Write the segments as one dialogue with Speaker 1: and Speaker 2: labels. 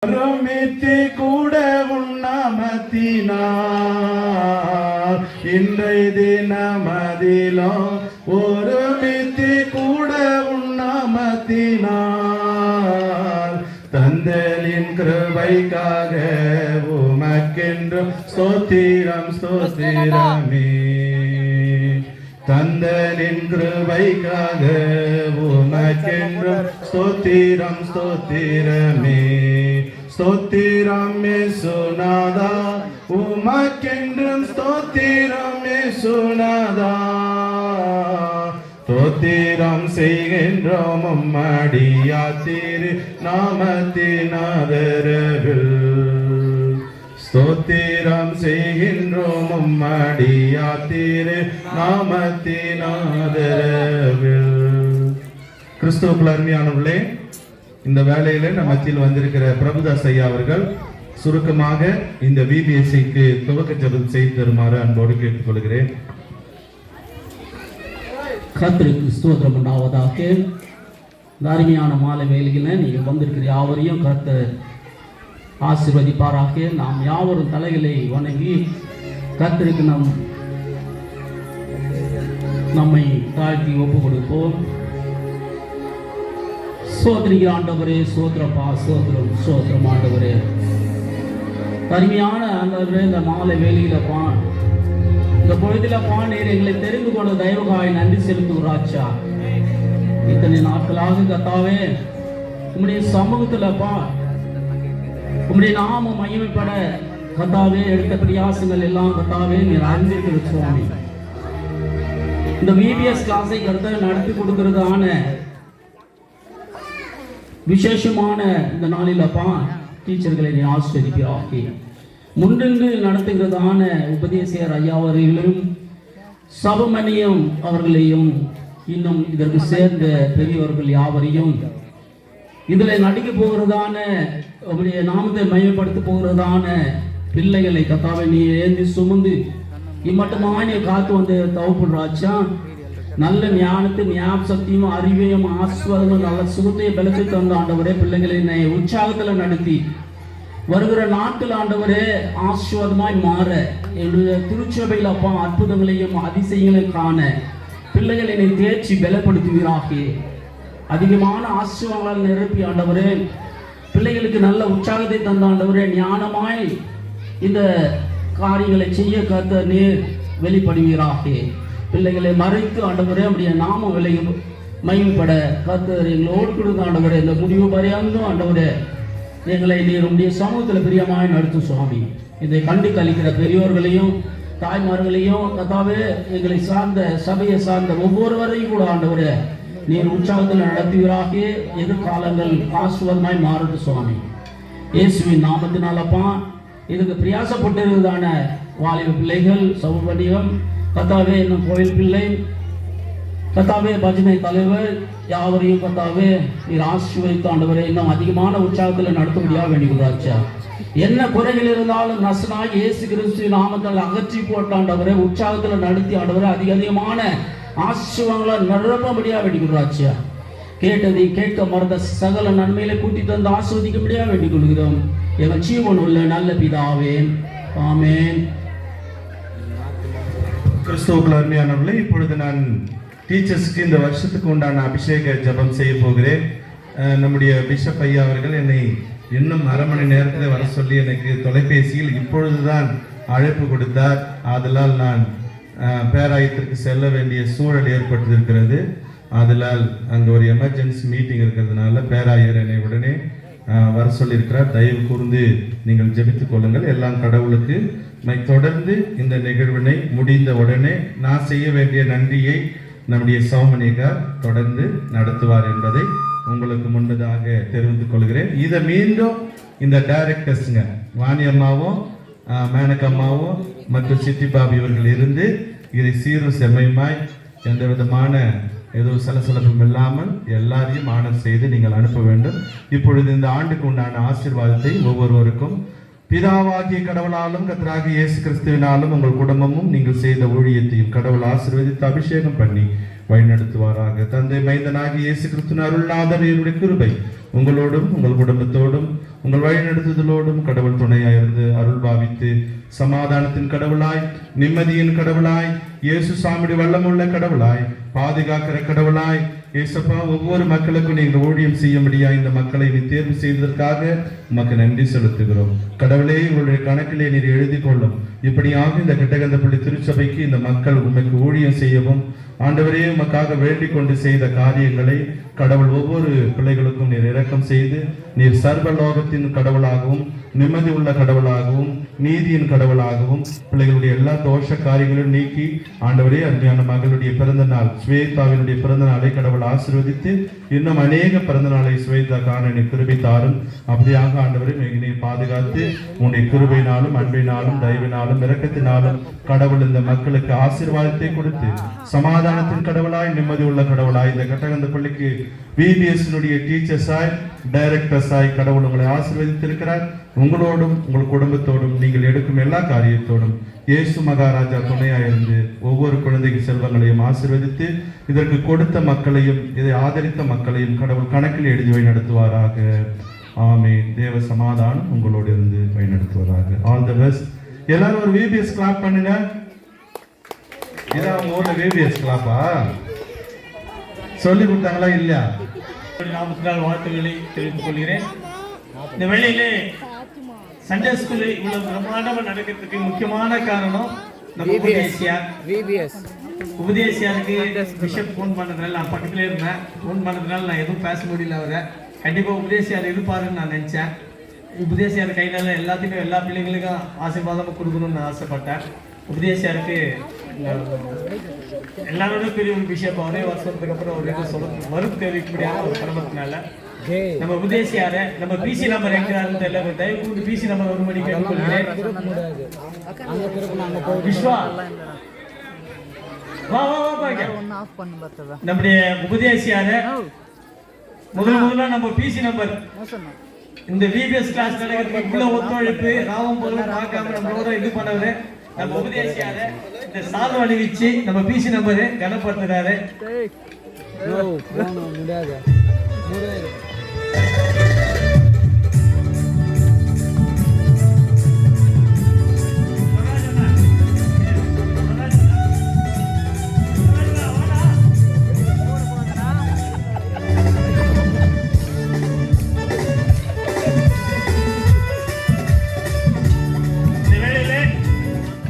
Speaker 1: ஒருமித்து கூட உண்ணாமத்தினார் இன்றைய தினமதிலும் ஒருமித்து கூட உண்ணாமத்தினார் தந்தலின் கிருபைக்காக உமக்கென்றும் ஸ்தோத்திரம் ஸ்தோத்திரமே. தந்தலின் கிருபைக்காக உமக்கென்றும் ஸ்தோத்திரம் ஸ்தோத்திரமே. ஸ்தோத்திரம் இயேசுநாதா உமக்கென்றும் ஸ்தோத்திரம் இயேசுநாதா. ஸ்தோத்திரம் செய்கின்றோம் உம்மடியார் திரு நாமத்தின் ஆதரவில். ஸ்தோத்திரம் செய்கின்றோம் உம்மடியார் திரு நாமத்தின் ஆதரவில். கிறிஸ்துவுக்குள் அருமையானவர்களே, இந்த வேளையில நம்ம மத்தியில் வந்திருக்கிற பிரபுதாஸ் ஐயா அவர்கள் சுருக்கமாக இந்த VBSக்கு துவக்க ஜெபம் செய்து தருமாறு அன்போடு கேட்டுக்கொள்கிறேன்.
Speaker 2: கர்த்தருக்கு ஸ்தோத்திரம் உண்டாவதாக. இந்த அருமையான மாலை வேளையில நீங்கள் வந்திருக்கிற யாவரையும் கர்த்தர் ஆசீர்வதிப்பாராக. நாம் யாவரும் தலைகளை வணங்கி கர்த்தருக்கு நம்மை தாழ்த்தி ஒப்பு கொடுப்போம். சோதரிகிற ஆண்டவரே, சோத்திரப்பா, சோத்திரம் சோத்திரம் ஆண்டவரே. அருமையான ஆண்டவரே, இந்த மாலை வேலையிலப்பா, இந்த பொழுதிலப்பா நீர் எங்களை தெரிந்து கொண்ட தயவுகாய் நன்றி செலுத்துகிறாச்சா. இத்தனை நாட்களாக கத்தாவே உம்முடைய சமூகத்திலப்பா உம்முடைய நாம மகிமைப்பட கத்தாவே எடுத்த பிரயாசங்கள் எல்லாம் கத்தாவே நீர் அறிந்திருக்கிற சுவாமி. இந்த VBS கிளாஸை கர்த்தர் நடத்தி கொடுக்கிறதான விசேஷமான இந்த நாளிலப்பா டீச்சர்களை நீ ஆசிரியராக்கி முன்னின்று நடத்துகிறதான உபதேசியர் ஐயா அவர்களையும் சபமணியம் அவர்களையும் இன்னும் இதற்கு சேர்ந்த பெரியவர்கள் யாவரையும் இதில் நடிக்க போகிறதான அவருடைய நாமத்தை மையப்படுத்த போகிறதான பிள்ளைகளை கத்தாவை நீ ஏந்தி சுமந்து இம்மட்டுமா நீ காத்து வந்து தவப்படுறாச்சா. நல்ல ஞானத்தையும் ஞாபக சக்தியும் அறிவையும் ஆஸ்வாதமும் நல்ல சுகத்தையும் பலத்தை தந்த ஆண்டவரே, பிள்ளைகளை உற்சாகத்தில் நடத்தி வருகிற நாட்கள் ஆண்டவரே ஆஸ்வாதமாய் மாற என்னுடைய திருச்சபையில் அப்பா அற்புதங்களையும் அதிசயங்களையும் காண பிள்ளைகளை என்னை தேர்ச்சி பலப்படுத்துவீராக. அதிகமான ஆசீர்வாதங்களால் நிரப்பி ஆண்டவரே பிள்ளைகளுக்கு நல்ல உற்சாகத்தை தந்த ஆண்டவரே, ஞானமாய் இந்த காரியங்களை செய்ய கர்த்தர் நீர் வெளிப்படுவீராக. பிள்ளைகளை மறைத்து ஆண்டவரே அப்படியே நாம விலையும் மகிமைப்பட கர்த்தர் எங்களோடு கொடுத்த ஆண்டவரே இந்த முடிவு பரியாந்தும் ஆண்டவரே எங்களை நீர் உடைய சமூகத்தில் பிரியமாய் நடத்தும் சுவாமி. இதை கண்டு கழிக்கிற பெரியோர்களையும் தாய்மார்களையும் கத்தாவே எங்களை சார்ந்த சபையை சார்ந்த ஒவ்வொருவரையும் கூட ஆண்டவரே நீர் உற்சாகத்தில் நடத்துவீராக. எதிர்காலங்கள் ஆசுவதமாய் மாறட்டும் சுவாமி. இயேசுவின் நாமத்தினாலப்பா இதுக்கு பிரயாசப்பட்டிருந்ததான வாலிப பிள்ளைகள் சௌபடியம் கத்தாவே என்னும் கோயில் பிள்ளை கத்தாவே பஜனை தலைவர் யாவரையும் கத்தாவே நீர் ஆசீர்வதித்து ஆண்டவரே இன்னும் அதிகமான உற்சாகத்தில் நடத்தும்படியாக வேண்டிக்கிறாச்சா. என்ன குறைகள் இருந்தாலும் நசனாய் இயேசு கிறிஸ்துவின் நாமத்தில் அகற்றி போட்டாண்டவரே உற்சாகத்தில் நடத்தி ஆண்டவரே அதிகமான ஆசீர்வாதங்களை நிரப்பபடியாக வேண்டிக்கிறாச்சா. கேட்டதை கேட்க மறந்த சகல நன்மையில கூட்டி தந்து ஆஸ்வதிக்கும்படியாக வேண்டிக் கொள்கிறோம் எங்கள் ஜீவன் உள்ள நல்ல பிதாவே, ஆமென்.
Speaker 1: கிறிஸ்துவுக்குள் அருமையானவர்களே, இப்பொழுது நான் டீச்சர்ஸ்க்கு இந்த வருஷத்துக்கு உண்டான அபிஷேக ஜபம் செய்ய போகிறேன். நம்முடைய பிஷப் ஐயா அவர்கள் என்னை இன்னும் அரை மணி நேரத்தில் வர சொல்லி எனக்கு தொலைபேசியில் இப்பொழுதுதான் அழைப்பு கொடுத்தார். ஆதலால் நான் பேராயத்திற்கு செல்ல வேண்டிய சூழல் ஏற்பட்டிருக்கிறது. ஆதலால் அங்கே ஒரு எமர்ஜென்சி மீட்டிங் இருக்கிறதுனால பேராயர் என்னை உடனே வர சொல்லியிருக்கிறார். தயவு கூர்ந்து நீங்கள் ஜெபித்துக் கொள்ளுங்கள். எல்லாம் கடவுளுக்கு. தொடர்ந்து இந்த நிகழ்வினை முடிந்த உடனே நான் செய்ய வேண்டிய நன்றியை நம்முடைய சௌமனிகார் தொடர்ந்து நடத்துவார் என்பதை உங்களுக்கு முன்பதாக தெரிவித்துக் கொள்கிறேன். இதை மீண்டும் இந்த டைரக்டர்ஸுங்க வாணி அம்மாவும் மேனகம்மாவும் மற்றும் சித்தி பாபி இவர்கள் இருந்து இதை சீரும் செம்மையுமாய் எந்த விதமான ஏதோ சலசலப்பும் இல்லாமல் எல்லாரையும் ஆனர் செய்து நீங்கள் அனுப்ப வேண்டும். இப்பொழுது இந்த ஆண்டுக்கு உண்டான ஆசீர்வாதத்தை ஒவ்வொருவருக்கும் பிதாவாகிய கடவுளாலும் கர்த்தராகிய இயேசு கிறிஸ்துவினாலும் உங்கள் குடும்பமும் நீங்கள் செய்த ஊழியத்தையும் கடவுள் ஆசீர்வதித்து அபிஷேகம் பண்ணி வழிநடத்துவாராக. தந்தை மைந்தனாகிய இயேசு கிறிஸ்துவின் அருள்நாதர் என்னுடைய கிருபை உங்களோடும் உங்கள் குடும்பத்தோடும் உங்கள் வழிநடத்துதலோடும் கடவுள் துணையாயிருந்து அருள் பாவித்து சமாதானத்தின் கடவுளாய், நிம்மதியின் கடவுளாய், இயேசு சாமியுடைய வல்லமுள்ள கடவுளாய், பாதுகாக்கிற கடவுளாய், இயேசப்பா ஒவ்வொரு மக்களுக்கும் நீங்கள் ஊழியம் செய்யும்படியா இந்த மக்களை நீ தேர்வு செய்ததற்காக உமக்கு நன்றி செலுத்துகிறோம். கடவுளே, உங்களுடைய கணக்கிலே நீர் எழுதி கொள்ளும். இப்படியாக இந்த கிட்டகந்தப்பள்ளி திருச்சபைக்கு இந்த மக்கள் உமக்கு ஊழியம் செய்யவும், ஆண்டவரே உமக்காக வேண்டிக் கொண்டு செய்த காரியங்களை கடவுள் ஒவ்வொரு பிள்ளைகளுக்கும் நீர் இரக்கம் செய்து, நீர் சர்வலோகத்தின் கடவுளாகவும், நிம்மதி உள்ள கடவுளாகவும், நீதியின் கடவுளாகவும், பிள்ளைகளுடைய எல்லா தோஷ காரியங்களும் நீக்கி, ஆண்டவரே அருமையான மகளுடைய பிறந்த நாள் ஸ்வேதாவினுடைய பிறந்த நாளை கடவுள் ஆசீர்வதித்து இன்னும் அநேக பிறந்த நாளை ஸ்வேதா காண நீ கிருபை தாரும். அப்படியாக ஆண்டவரே நீ பாதுகாத்து உன்னுடைய கிருபையினாலும், அன்பினாலும், தயவினாலும், இரக்கத்தினாலும் கடவுள் இந்த மக்களுக்கு ஆசீர்வாதத்தை கொடுத்து சமாதானத்தின் கடவுளாய், நிம்மதி உள்ள கடவுளாய், இந்த கட்டகந்த பள்ளிக்கு VBS டீச்சர்ஸாய், டைரக்டர்ஸாய் கடவுள் உங்களை ஆசீர்வதித்திருக்கிறார். உங்களோடும் உங்கள் குடும்பத்தோடும் நீங்கள் எடுக்கும் எல்லா காரியத்தோடும் இயேசு மகாராஜா துணையாயிருந்து ஒவ்வொரு குழந்தைக்கு செல்வங்களையும் ஆசீர்வதித்து இதற்கு கொடுத்த மக்களையும், இதை ஆதரித்த மக்களையும் கடவுள் கணக்கில் எழுதி வழி நடத்துவாராக. ஆமென். தேவ சமாதானம் உங்களோடு இருந்து வழி நடத்துவாராக. All the best. எல்லாரும் ஒரு VBS கிளாப் பண்ணுங்க. இதான் உங்க ஊர்ல VBS கிளாப்பா? சொல்லி கொடுத்தாங்களா இல்லையா?
Speaker 3: நாமத்தினால் வாழ்த்துக்களை தெரிவித்துக் கொள்கிறேன். இந்த வேளையிலே சண்டே ஸ்கூல் இவ்வளவு பிரம்மாண்டமா நடக்கிறதுக்கு முக்கியமான காரணம் நம்ம உபதேசியாருக்கு பிஷப் ஃபோன் பண்ணதுனால நான் பக்கத்துல இருந்தேன். ஃபோன் பண்ணதுனால நான் எதுவும் பேச முடியல. அவரை கண்டிப்பா உபதேசியார் இருப்பாருன்னு நான் நினைச்சேன். உபதேசியார் கையினால எல்லாத்துக்கும், எல்லா பிள்ளைங்களுக்கும் ஆசீர்வாதமாக கொடுக்கணும்னு நான் ஆசைப்பட்டேன். உபதேசியாருக்கு எல்லாரோட பெரிய ஒரு பிஷப் ஒரே வருஷத்துக்கு அப்புறம் ஒரு இது சொல்ல வரும் தெரிவிக்கப்படியான ஒரு கிரமத்தினால நம்ம உபதேசியார நம்ம பிசி நம்பர் எங்கிறாருன்னு தெரியல. தயவு கூட்டு பிசி நம்பர் ஒரு மணிக்கு கேட்டுக்கொள்கிறேன். விஸ்வா வா வா வா நம்முடைய உபதேசியார முதல்ல நம்ம பிசி நம்பர் இந்த VBS கிளாஸ் நடக்கிறதுக்கு இவ்வளவு ஒத்துழைப்பு ராவம் போலும் பார்க்காம நம்மளோட இது பண்ணவர் நம்ம உபதேசியார இந்த சால்வ அணிவிச்சு நம்ம பிசி நம்பரு கனப்படுத்துறாரு.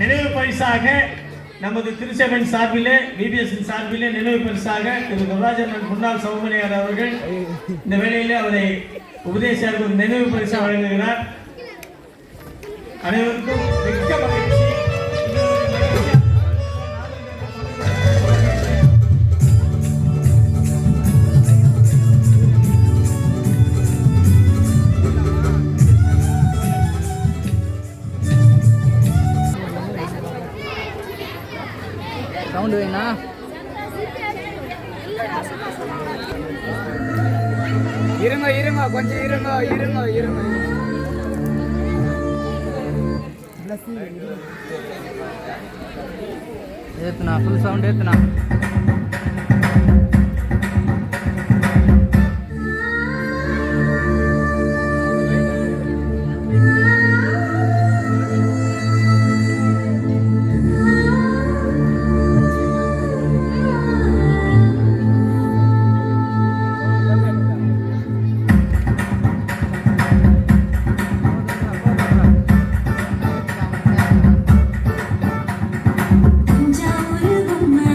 Speaker 3: நினைவு பரிசாக நமது திருச்சபையின் சார்பிலே, VBS சார்பிலே நினைவு பரிசாக திரு குருராஜன் முன்னாள் சௌமனியார் அவர்கள் இந்த வேளையிலே அவரை உபதேசியாருக்கு ஒரு நினைவு பரிசா வழங்குகிறார். அனைவருக்கும் மிக்க மகிழ்ச்சி.
Speaker 4: சவுண்ட் வேணா இருங்க இருங்க கொஞ்சம் இருங்க இருங்க இருங்க ஏத்துனா ஃபுல் சவுண்ட் ஏத்துனா
Speaker 5: தஞ்சாவூர் பொம்மை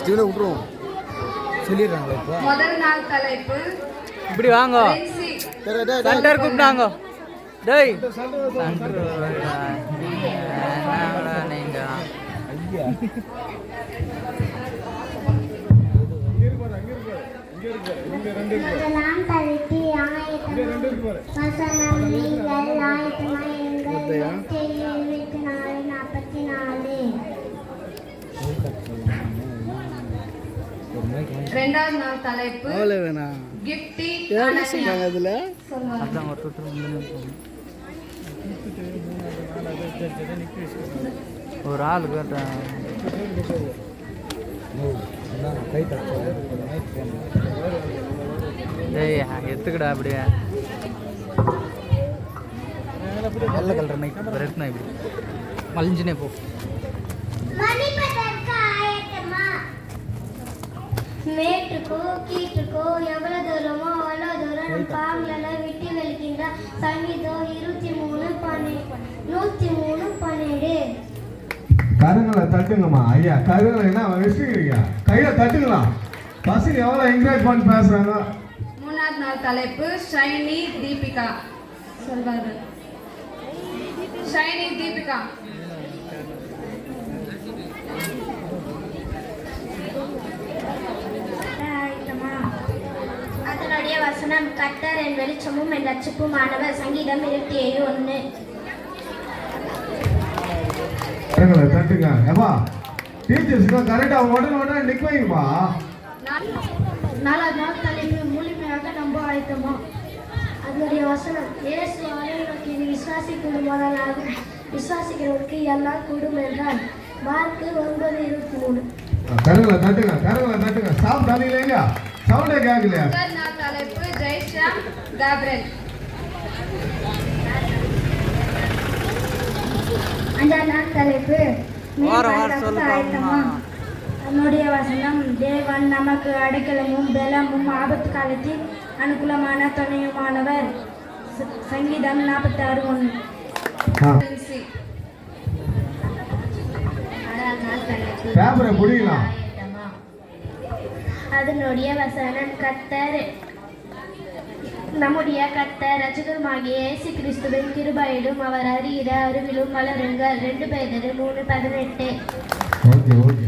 Speaker 4: ஸ்டீவனை விட்டுருவோம் சொல்லிடுறாங்களா இப்போ
Speaker 5: முதல் நாள் தலைப்பு
Speaker 4: இப்படி வாங்க
Speaker 5: Friendship.
Speaker 4: சென்டர் கூப்பிட்டாங்க டேய்
Speaker 6: முதலாம் தலைப்பு ஆயத்தம் வசனம் நீங்கள் ஆயத்தமா எங்கள் 24:44
Speaker 5: இரண்டாவது நாள் தலைப்பு
Speaker 4: அவ்வளோ வேணா
Speaker 5: கிஃப்டி
Speaker 4: சொன்னாங்க அதில் ஒரு ஆள் கேட்டேன் ஏய் எத்துக்கடா அப்படியே வெள்ளை கலர் நைட் ரெட்னா இப்படி மலிஞ்சுனே போ
Speaker 6: மன்னிப்பதற்கு ஆயத்தமா மேட்டுக்கோ கீட்டுக்கோ எவ்வளவு தூரமோ அவ்வளவு தூரம் நம் பாவங்களை விட்டு வெளிக்கின்ற சங்கீதம் 103:12
Speaker 1: கருங்களை தட்டுங்கம்மா ஐயா கருங்களை என்ன வச்சுக்கிறீங்க கையில தட்டுங்களா பசங்க எவ்வளவு என்கரேஜ் பண்ணி பேசுறாங்க.
Speaker 5: மூணாவது நாள் தலைப்பு ஷைனி தீபிகா சொல்வார்கள். ஷைனி தீபிகா
Speaker 6: அதனுடைய வசனம் கர்த்தர் என் வெளிச்சமும் என் ரட்சிப்புமானவர். சங்கீதம் 27:1.
Speaker 1: கருங்களை தட்டுங்க ஏப்பா டீச்சர்ஸ்க்கு கரெக்டா உடனே நிக்க வைங்கப்பா.
Speaker 6: நாலாவது நாள் தலைப்பு முழுமையாக நம்ப ஆயத்தமா. அதனுடைய வசனம் இயேசு ஆலயங்களுக்கு விசுவாசிக்கிறவர்களாகும் விசுவாசிக்கிறவருக்கு எல்லாம் கூடும் என்றால். மார்க்கு 9:23.
Speaker 1: கருங்களை தட்டுங்க சாப்பிட்டு இல்லையா சவுண்டே கேட்கலையா.
Speaker 5: முதல் நாள் தலைப்பு ஜெய்ஷாம் காப்ரேல்.
Speaker 6: அஞ்சாம் நாள் தலைப்பு ஆயத்தமா. நம்முடைய வசனம் தேவன் நமக்கு அடைக்கலமும் பலமும் ஆபத்து காலத்தில் அனுகூலமான துணையுமானவர். சங்கீதம் 46:1.
Speaker 5: Friendship.
Speaker 1: பேப்பரை புடிக்கலாம்.
Speaker 6: அதனுடைய வசனம் கர்த்தர் நம்முடைய கர்த்தர் ரட்சகருமாகிய இயேசு கிறிஸ்துவின் கிருபையிலும் அவர் அறிகிற அறிவிலும் வளருங்கள். 2 பேதுரு 3:18.
Speaker 1: Okay okay.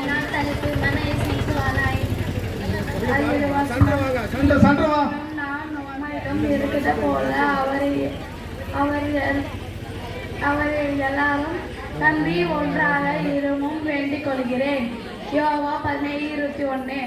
Speaker 6: நான் தலைப்பு மன இசைக்குவானாய். நான் நம்மிடம் இருக்கிறது போல அவரை எல்லாரும் நம்பி ஒன்றாக இருமும் வேண்டிக் கொள்கிறேன். யோவா 17:21.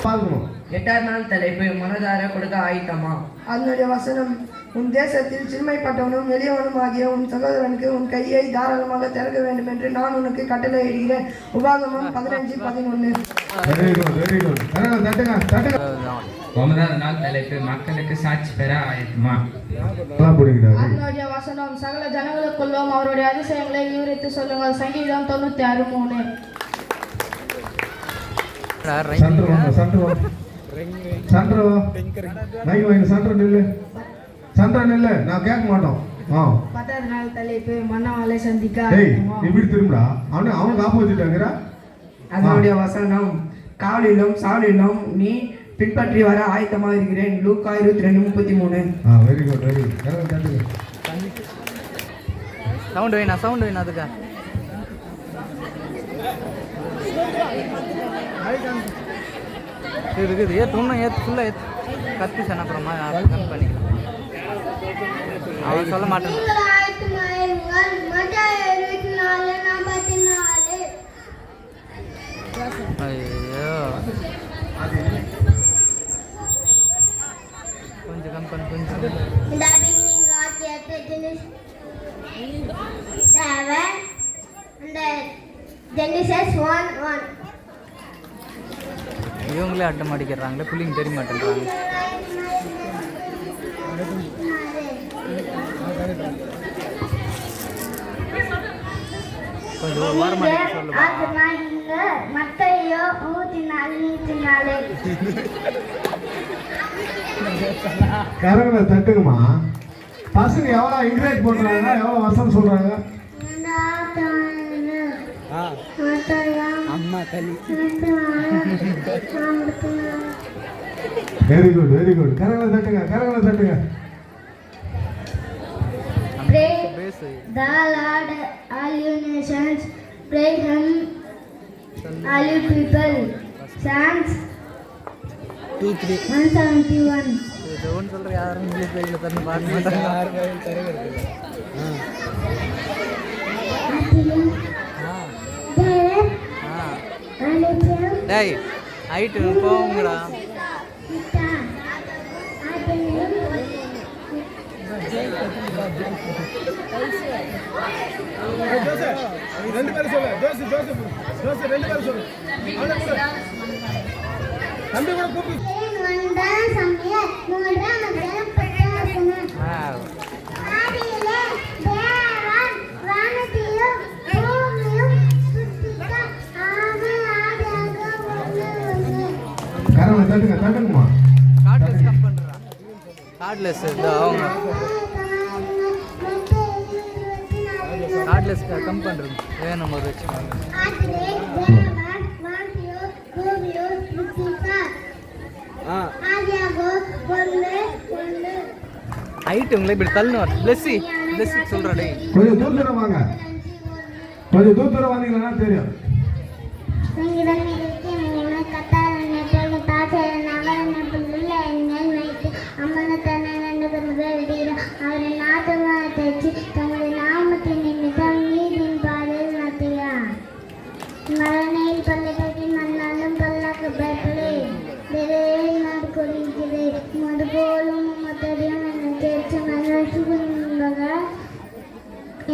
Speaker 1: பார்க்கணும்.
Speaker 7: எட்டாவது நாள் தலைப்பு மனதார கொடுக்க ஆயத்தமா.
Speaker 8: அதனுடைய வசனம் உன் தேசத்தில் சிறுமைப்பட்டவனும் எளியவனும் ஆகிய உன் சகோதரனுக்கு உன் கையை தாராளமாக திறக்க வேண்டும் என்று நான் உனக்கு கட்டளையிடுகிறேன். உபாகமம் 15:11.
Speaker 1: Very good. தட்டுங்க.
Speaker 7: ஒன்பதாவது நாள் தலைப்பு மக்களுக்கு சாட்சி பெற ஆயத்தமா.
Speaker 5: அதனுடைய வசனம் சகல ஜனங்களுக்குள்ளும் அவருடைய அதிசயங்களை விவரித்து சொல்லுங்கள். சங்கீதம் 96:3.
Speaker 1: நில்லு நான் கேட்க மாட்டோம்.
Speaker 5: 10வது நாள் தலைப்பு மன்னவாளை சந்திக்க
Speaker 1: இப்படி திரும்புடா அவனுக்கு ஆப்போசிட்டாங்கிற.
Speaker 8: அதனுடைய வசனம் காவலிலும் சாவலிலும் நீ பின்பற்றி வர ஆயத்தமாக இருக்கிறேன். லூக்கா 22:33.
Speaker 1: Very good.
Speaker 4: சவுண்ட் வேணா அதுக்கா இருக்குது இன்னும் ஃபுல்லாக கத்தி சொன்ன அப்புறமா பண்ணிக்கலாம். அவன் சொல்ல மாட்டேன். ஐயோ கொஞ்சம் கம்பெனி கொஞ்சம் இவங்களே அட்டம் அடிக்கிறாங்களே புள்ளிங்க தெரிய மாட்டேன்றாங்க. கொஞ்சம் ஒரு வாரம் சொல்லுவா.
Speaker 6: மத்தேயு 3:4.
Speaker 1: கரங்களை தட்டுங்கம்மா. பசங்க எவ்வளோ என்கரேஜ் பண்றாங்க எவ்வளோ வசனம் சொல்றாங்க.
Speaker 4: அம்மா களி.
Speaker 1: Very good very good. கரங்களை தட்டுங்க கரங்களை தட்டுங்க.
Speaker 5: Pray the Lord, all you nations, pray him, all you people. Psalms 171.
Speaker 4: ஒன்று சொல்கிற யாரும் இங்கிலீஷ் பைக்கில் தந்து பார்க்க மாட்டாங்க. யார் பைக்கில் தருகிறது? டேய் ஹைட்டு போங்கடா.
Speaker 1: ரெண்டு பேரும் சொல்லு. ஜோசப் ரெண்டு பேரும் சொல்லு. தம்பி கூட கூப்பி. கரங்களை தட்டுங்க தட்டுங்கம்மா.
Speaker 4: கார்ட்லெஸ் கம் பண்ணுறா. கார்ட்லெஸ் அவங்க கார்ட்லெஸ் கம் பண்ணுறது வேணும் போது வச்சுக்கோங்க. ஹைட் உங்களை இப்படி தள்ளணும். பிளஸ்ஸி சொல்கிறா டே.
Speaker 1: கொஞ்சம் தூரம் வாங்க. கொஞ்சம் தூரம் வந்தீங்கன்னா தெரியும்.
Speaker 6: மரணையில் பல்லக்கி நன்னாலும் பல்லாக்கு பயப்படே கொடுக்கிறது மறுபோலும் தெரியும் என்னை தேர்ச்சி மனசுகுங்க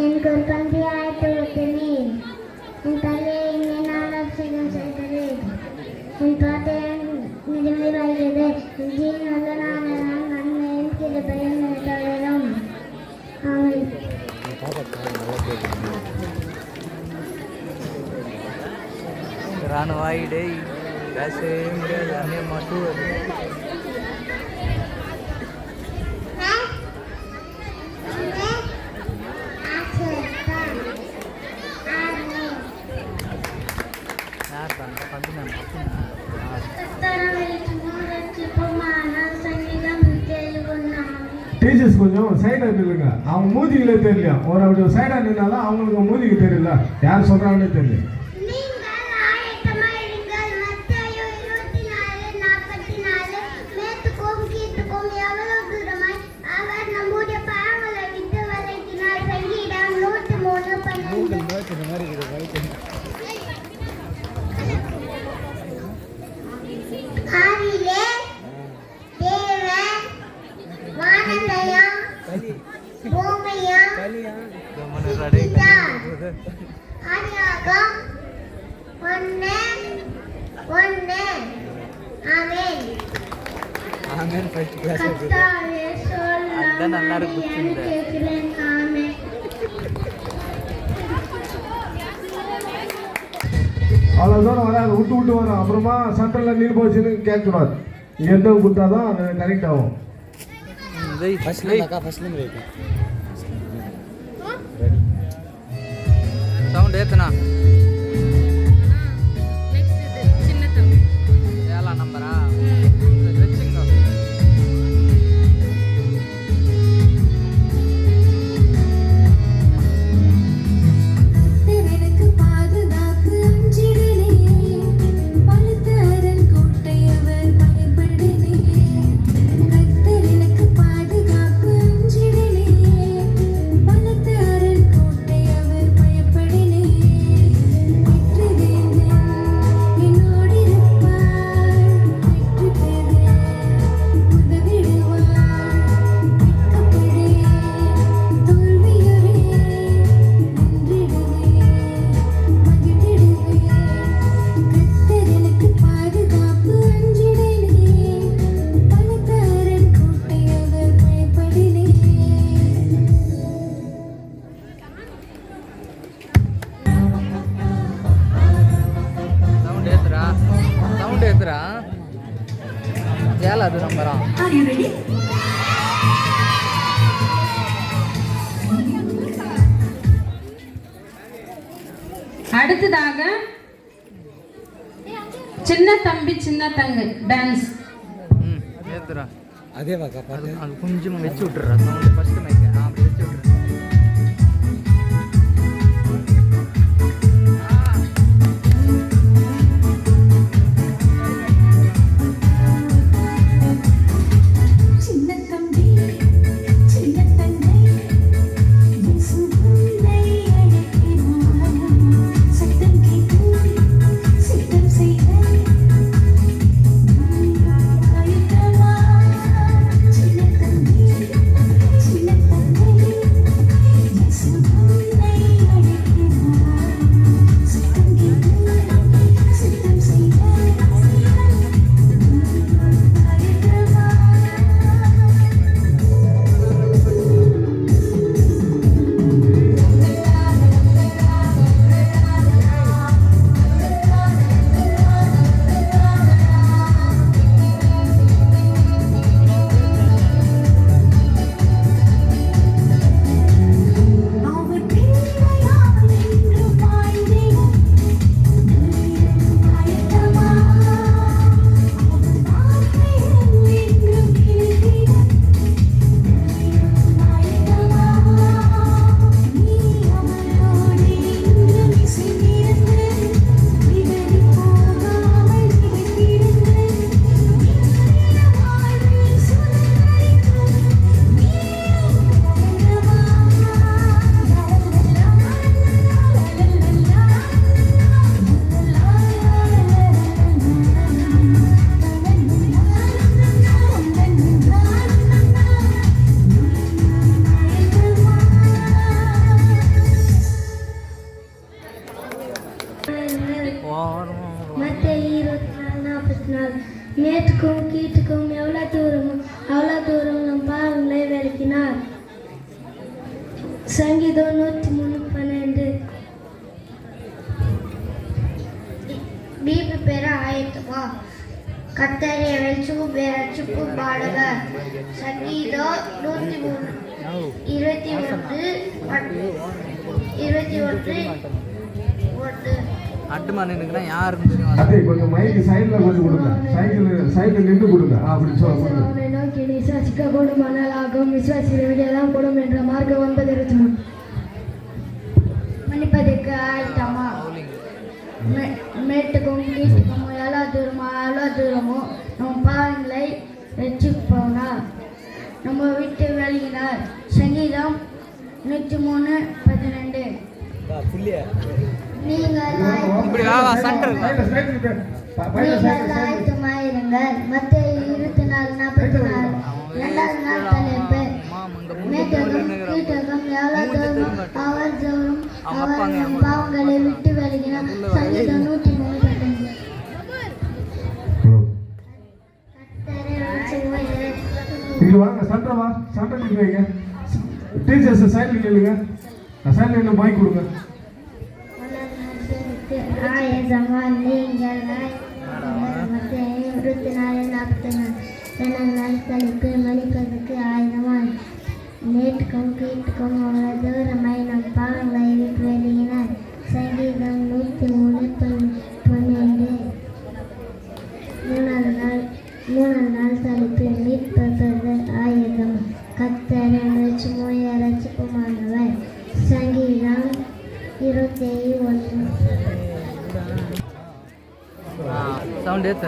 Speaker 6: எனக்கு ஒரு பந்தி ஆயிட்டு விட்டனே என் தலையை என்னை நான் அபிஷேகம் செய்தது என் பாட்டை நிஜமே வாழ்கிறது என் ஜீன் நல்ல நான் நன்மையும் கிருபையும் தொடரும் ஆமென்.
Speaker 4: ராணுவாயிடே பேசவே முடியாது. அண்ணே மட்டும் யார் தான் பந்து நான்
Speaker 1: டீச்சர்ஸ் கொஞ்சம் சைடாக நில்லுங்க. அவங்க மூதிகளே தெரியல. ஒரு அப்படி சைடாக நின்னாலும் அவங்களுக்கு மூதிக்கு தெரியல. யார் சொல்கிறாங்கன்னே தெரியல.
Speaker 4: அதுதான் நல்லா இருக்கு.
Speaker 1: அவ்வளோ தூரம் வராது. விட்டு வரும். அப்புறமா சென்டரில் நீர் போச்சுன்னு கேட்கக்கூடாது. எந்த கொடுத்தா தான் அது கரெக்ட் ஆகும்.
Speaker 4: சவுண்ட் ஏத்தனா 7ஆம் நம்பரா வச்சுங்க. அது நம்பரா
Speaker 9: அடுத்ததாக சின்ன தம்பி சின்ன தங்கை டான்ஸ்.
Speaker 4: ஏத்துறா அதே வாக்கா பாரு. அது கொஞ்சம் வெச்சு விட்டுறா. சவுண்ட் ஃபர்ஸ்ட் மைக் அப்படி வெச்சு விட்டுறா.
Speaker 5: மேட்டுக்கும் கீட்டுக்கும் எவ்வளோ தூரம் நம் பாவங்களை விளக்கினார். சங்கீதம் 103:12. பீபி பெற ஆயத்தமா கத்தரை வெளிச்சமும் ரட்சிப்பு பாடுக. சங்கீதம் 103:21.
Speaker 4: அட்டுமானுக்குன்னா யாருன்னு தெரியும்.
Speaker 1: அதே கொஞ்சம் மைக்கு சைடில் கொஞ்சம் கொடுங்க. சைடில் நின்று கொடுங்க. அப்படி சொல்லுங்க.
Speaker 5: அவனை நோக்கி விசுவாசிக்க கூடுமானால் ஆகும், விசுவாசிக்கிற விடையெல்லாம் கூடும் என்ற மார்க்கம் 9 மன்னிப்பதற்கு ஆயத்தமா. மேட்டுக்கும் கீட்டுக்கும் எவ்வளோ தூரமோ நம்ம பாவங்களை ரட்சிப்போனார், நம்ம விட்டு விலகினார். சங்கீதம் 103:12. நீங்கள் ஆயத்தமாயிருங்கள். மத்தேயு 24:44. 2வது நாள் தலைப்பு மேட்டகம் கீட்டகம் எவ்வளோ தூரம் அவர் தூரம் அவர் பாவங்களை விட்டு விலகினார். சங்கீதம் 103:15.
Speaker 1: இங்கே வாங்க. சண்டமா சண்டை நிற்க வைங்க. டீச்சர்ஸ் சைடில் நில்லுங்க. சைடில் நின்று மைக் கொடுங்க.
Speaker 5: ஆயத்தமா நீங்கள் 24:44. 2வது நாள் தலைப்பு மன்னிப்பதற்கு ஆயுதமாய். மேட்டுக்கும் கீட்டுக்கும் அவ்வளோ தூரமாய் நம் பாவங்களை விட்டு வெளியினார். சங்கீதம் 103:12. 3வது நாள் தலைப்பு மீட்பது ஆயுதம் கத்தரை ரட்சிப்புமானவர். சங்கீதம் 21.
Speaker 4: சவுண்ட் ஏத்த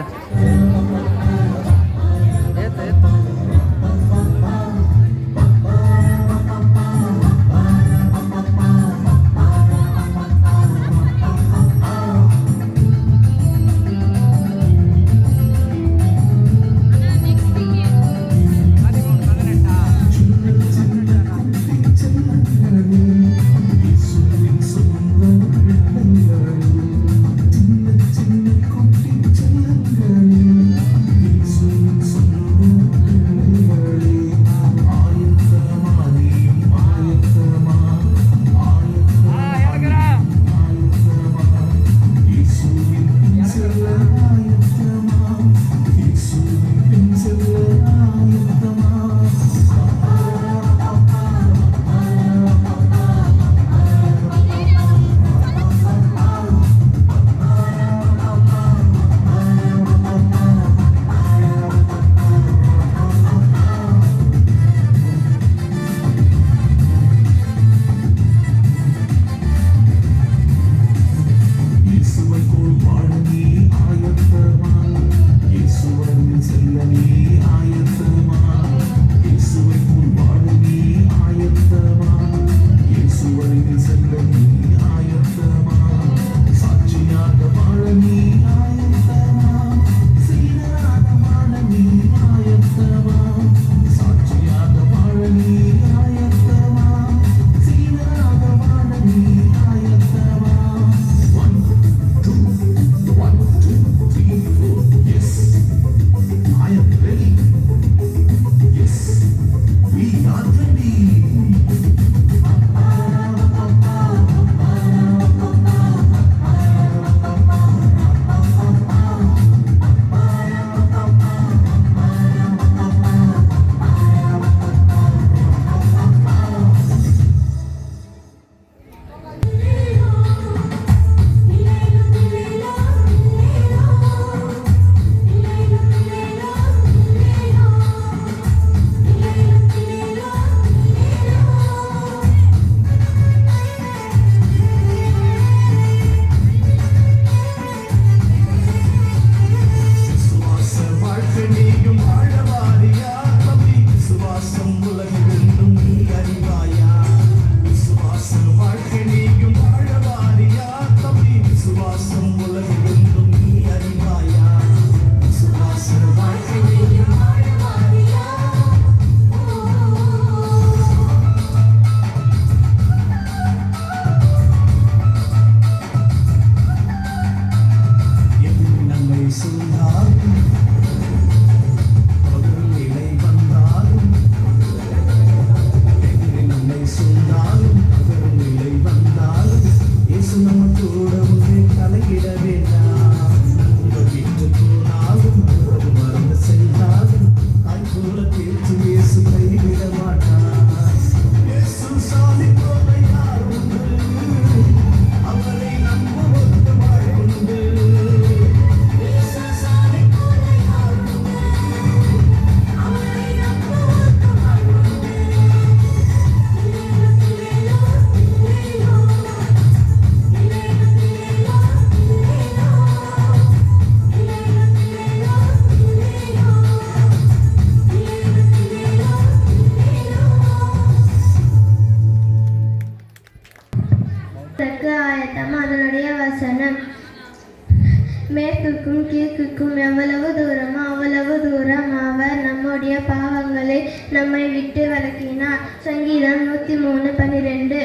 Speaker 6: நம்முடைய பாவங்களை நம்மை விட்டு விலக்கினார். சங்கீதம் 103:12.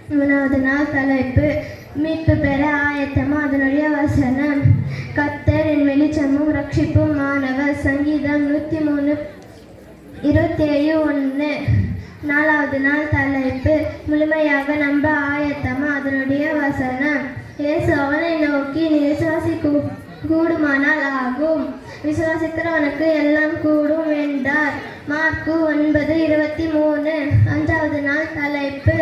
Speaker 6: 3வது நாள் தலைப்பு மீட்பு பெற ஆயத்தமா. அதனுடைய வசனம் கர்த்தர் என் வெளிச்சமும் ரட்சிப்பும் மாணவர். சங்கீதம் 103:27:1. 4வது நாள் தலைப்பு முழுமையாக நம்ப ஆயத்தமா. அதனுடைய வசனம் இயேசு அவனை நோக்கி நீ விசுவாசி கூடுமானால் ஆகும், விசுவாசிக்கிறவனுக்கு எல்லாம் கூடும் என்றார். மார்க்கு 9:23. 5வது நாள் தலைப்பு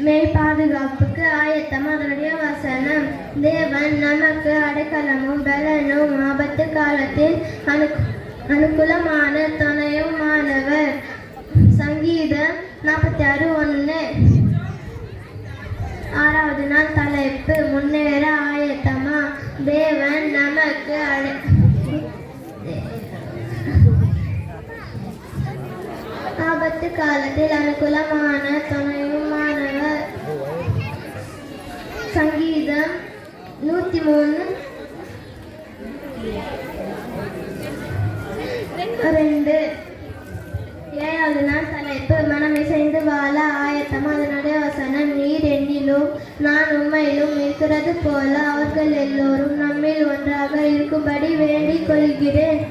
Speaker 6: மெய் பாதுகாப்புக்கு ஆயத்தம். அதனுடைய வசனம் தேவன் நமக்கு அடைக்கலமும் பலனும் ஆபத்து காலத்தில் அனுகூலமான துணையும் மாணவர். சங்கீதம் 46:1. 6வது நாள் தலைப்பு முன்னேற ஆயத்தமா. தேவன் நமக்கு ஆபத்து காலத்தில் அனுகூலமான துணையும் மாணவர். சங்கீதம் 103:2. 7வது நாள் தலைப்பு மனம் இசைந்து வாழ ஆயத்தம். அதனுடைய வசனம் நீர் என்னிலும் நான் உம்மையிலும் இருக்கிறது போல அவர்கள் எல்லோரும் நம்மில் ஒன்றாக இருக்கும்படி வேண்டிக் கொள்கிறேன்.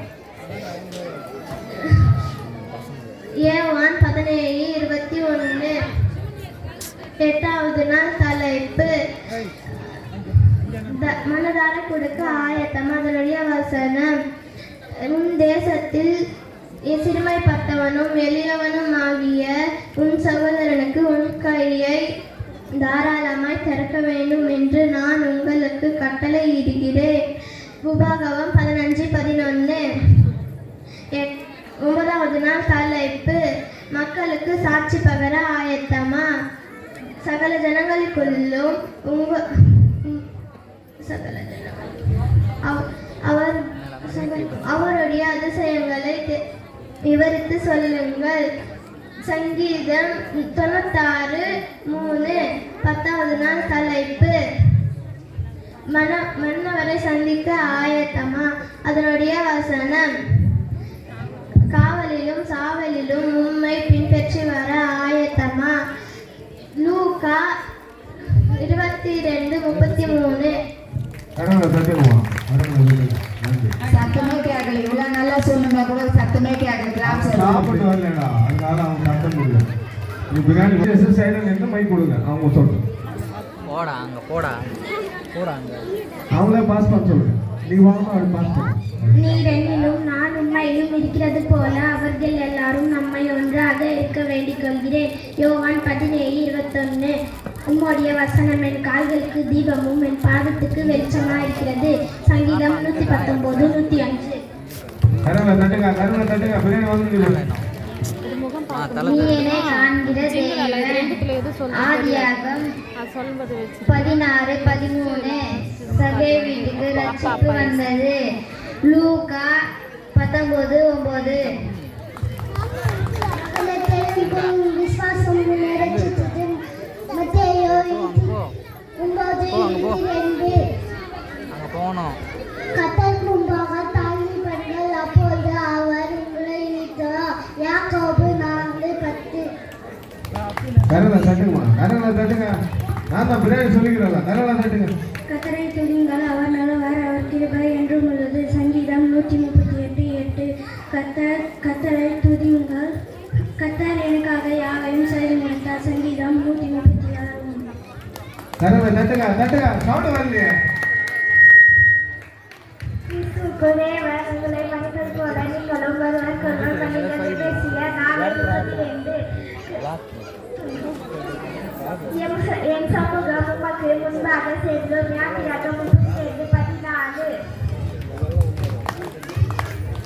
Speaker 6: யோவான் 17:21. 8வது நாள் தலைப்பு மனதார கொடுக்க ஆயத்தம். அதனுடைய வசனம் உன் தேசத்தில் சிறுமைப்பட்டவனும் எளியவனும் ஆகிய உன் சகோதரனுக்கு உன் கையை தாராளமாய் திறக்க வேண்டும் என்று நான் உங்களுக்கு கட்டளையிடுகிறேன். உபாகமம் 15:11. 9வது நாள் தலைப்பு மக்களுக்கு சாட்சி பகர ஆயத்தமா. சகல ஜனங்களுக்குள்ளும் அவருடைய அதிசயங்களை விவரித்து சொல்லுங்கள். சங்கீதம் 96:3. 10வது நாள் தலைப்பு மன்னவரை சந்திக்க ஆயத்தமா. அதனுடைய வசனம் காவலிலும் சாவலிலும் உம்மை பின்பற்றி வர ஆயத்தமா. லூக்கா 22:33.
Speaker 8: சத்தமே கேட்கல. இவ்வளவு நல்லா சொல்லுங்க கூட சத்தமே கேட்கல. கிளாஸ்
Speaker 1: சாப்பிட்டு வரலடா, அதனால அவங்க சத்தம் இல்லை. நீ பிரியாணி சைடில் இருந்து மைக் கொடுங்க, அவங்க சொல்லு.
Speaker 4: போடா அங்க போடா போடா அங்க
Speaker 1: அவங்களே பாஸ் பண்ண சொல்லுங்க. நீ வாங்க, அவர் பாஸ் பண்ணு.
Speaker 6: நீர் என்னிலும் நான் உண்மையிலும் இருக்கிறது போல அவர்கள் எல்லாரும் நம்மை ஒன்றாக இருக்க வேண்டிக் கொள்கிறேன். யோவான் 17:21. உம்முடைய வசனம் என் கால்களுக்கு தீபமும் என் பாதத்துக்கு வெளிச்சமா இருக்கிறது. சங்கீதம் 119:105. நீ என்னை காண்கிற தேவன். ஆதியாகமம் 16:13. சகே வீட்டுக்கு ரட்சிப்பு வந்தது. லூக்கா 19:9. விசுவாசம் ரட்சித்தது. மத்தேயு 9:22.
Speaker 4: அங்க போனோம்.
Speaker 6: கர்த்தர் முன்பாக தாழ்மைப்படுங்கள், அப்பொழுது அவர் உங்களை இணைத்தார். யாக்கோபு 4:10.
Speaker 1: நான் தான் பிரியாணி சொல்லிக்கிறேன்.
Speaker 6: கர்த்தரை துதியுங்கள், அவர் நல்லவர், அவர் கிருபை என்றும் உள்ளது. சங்கீதம் 138:8. கர்த்தரை துதியுங்கள், கர்த்தர் எனக்காக யாவையும் செய்து முடித்தார். சங்கீதம் 136. தேவன் உங்களை மனிதர் போல நீங்களும் ஒருவர் கொள்வர் மனிதர்கள் பேசிய 4:22. என் சமூகம் உமக்கு முன்பாக செல்லும். யாத்திராகம் 32:14.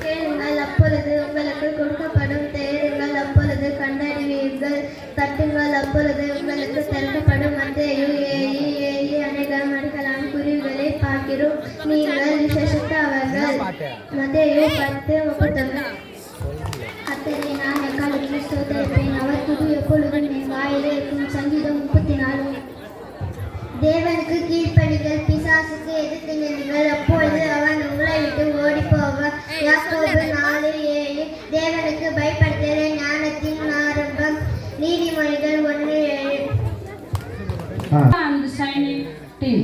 Speaker 6: கேளுங்கள், அப்பொழுது உங்களுக்கு கொடுக்கப்படும். தேடுங்கள், அப்பொழுது கண்டறிவீர்கள். தட்டுங்கள், அப்பொழுது உங்களுக்கு திறக்கப்படும். மத்தேயு 7:7. அநேகம் அடிக்கலாம் குருவிகளை பார்க்கிறோம், நீங்கள் விசேஷித்தவர்கள். மத்தேயு 10:31. கர்த்தரை நான் எக்காலத்தில் ஸ்தோத்திரிப்பேன், அவர் துதி எப்பொழுதும் என் வாயிலே இருக்கும். சங்கீதம் 34. தேவனுக்கு கீழ்ப்படிகள், பிசாசுக்கு எதிர்த்து நில்லுங்கள், அப்பொழுது அவன் உங்களை விட்டு ஓடி போவார். யாக்கோபு 4:7. தேவனுக்கு பயப்படுத்துதலே ஞானத்தின் ஆரம்பம். நீதிமொழிகள் 1:7.
Speaker 9: and the shining team.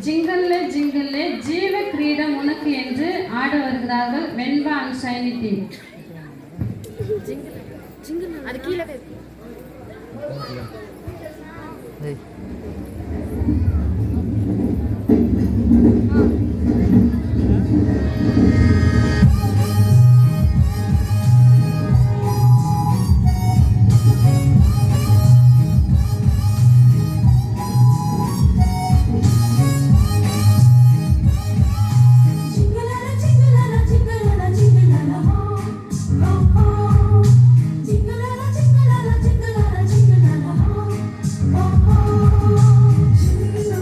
Speaker 9: ஜிங்கல்லே ஜிங்கல்லே ஜீவ கிரீடம் உனக்கு என்று ஆட வருகிறார்கள் வெண்பா அண்ட் ஷைனி டீம்.
Speaker 5: அது கீழே
Speaker 6: Jingle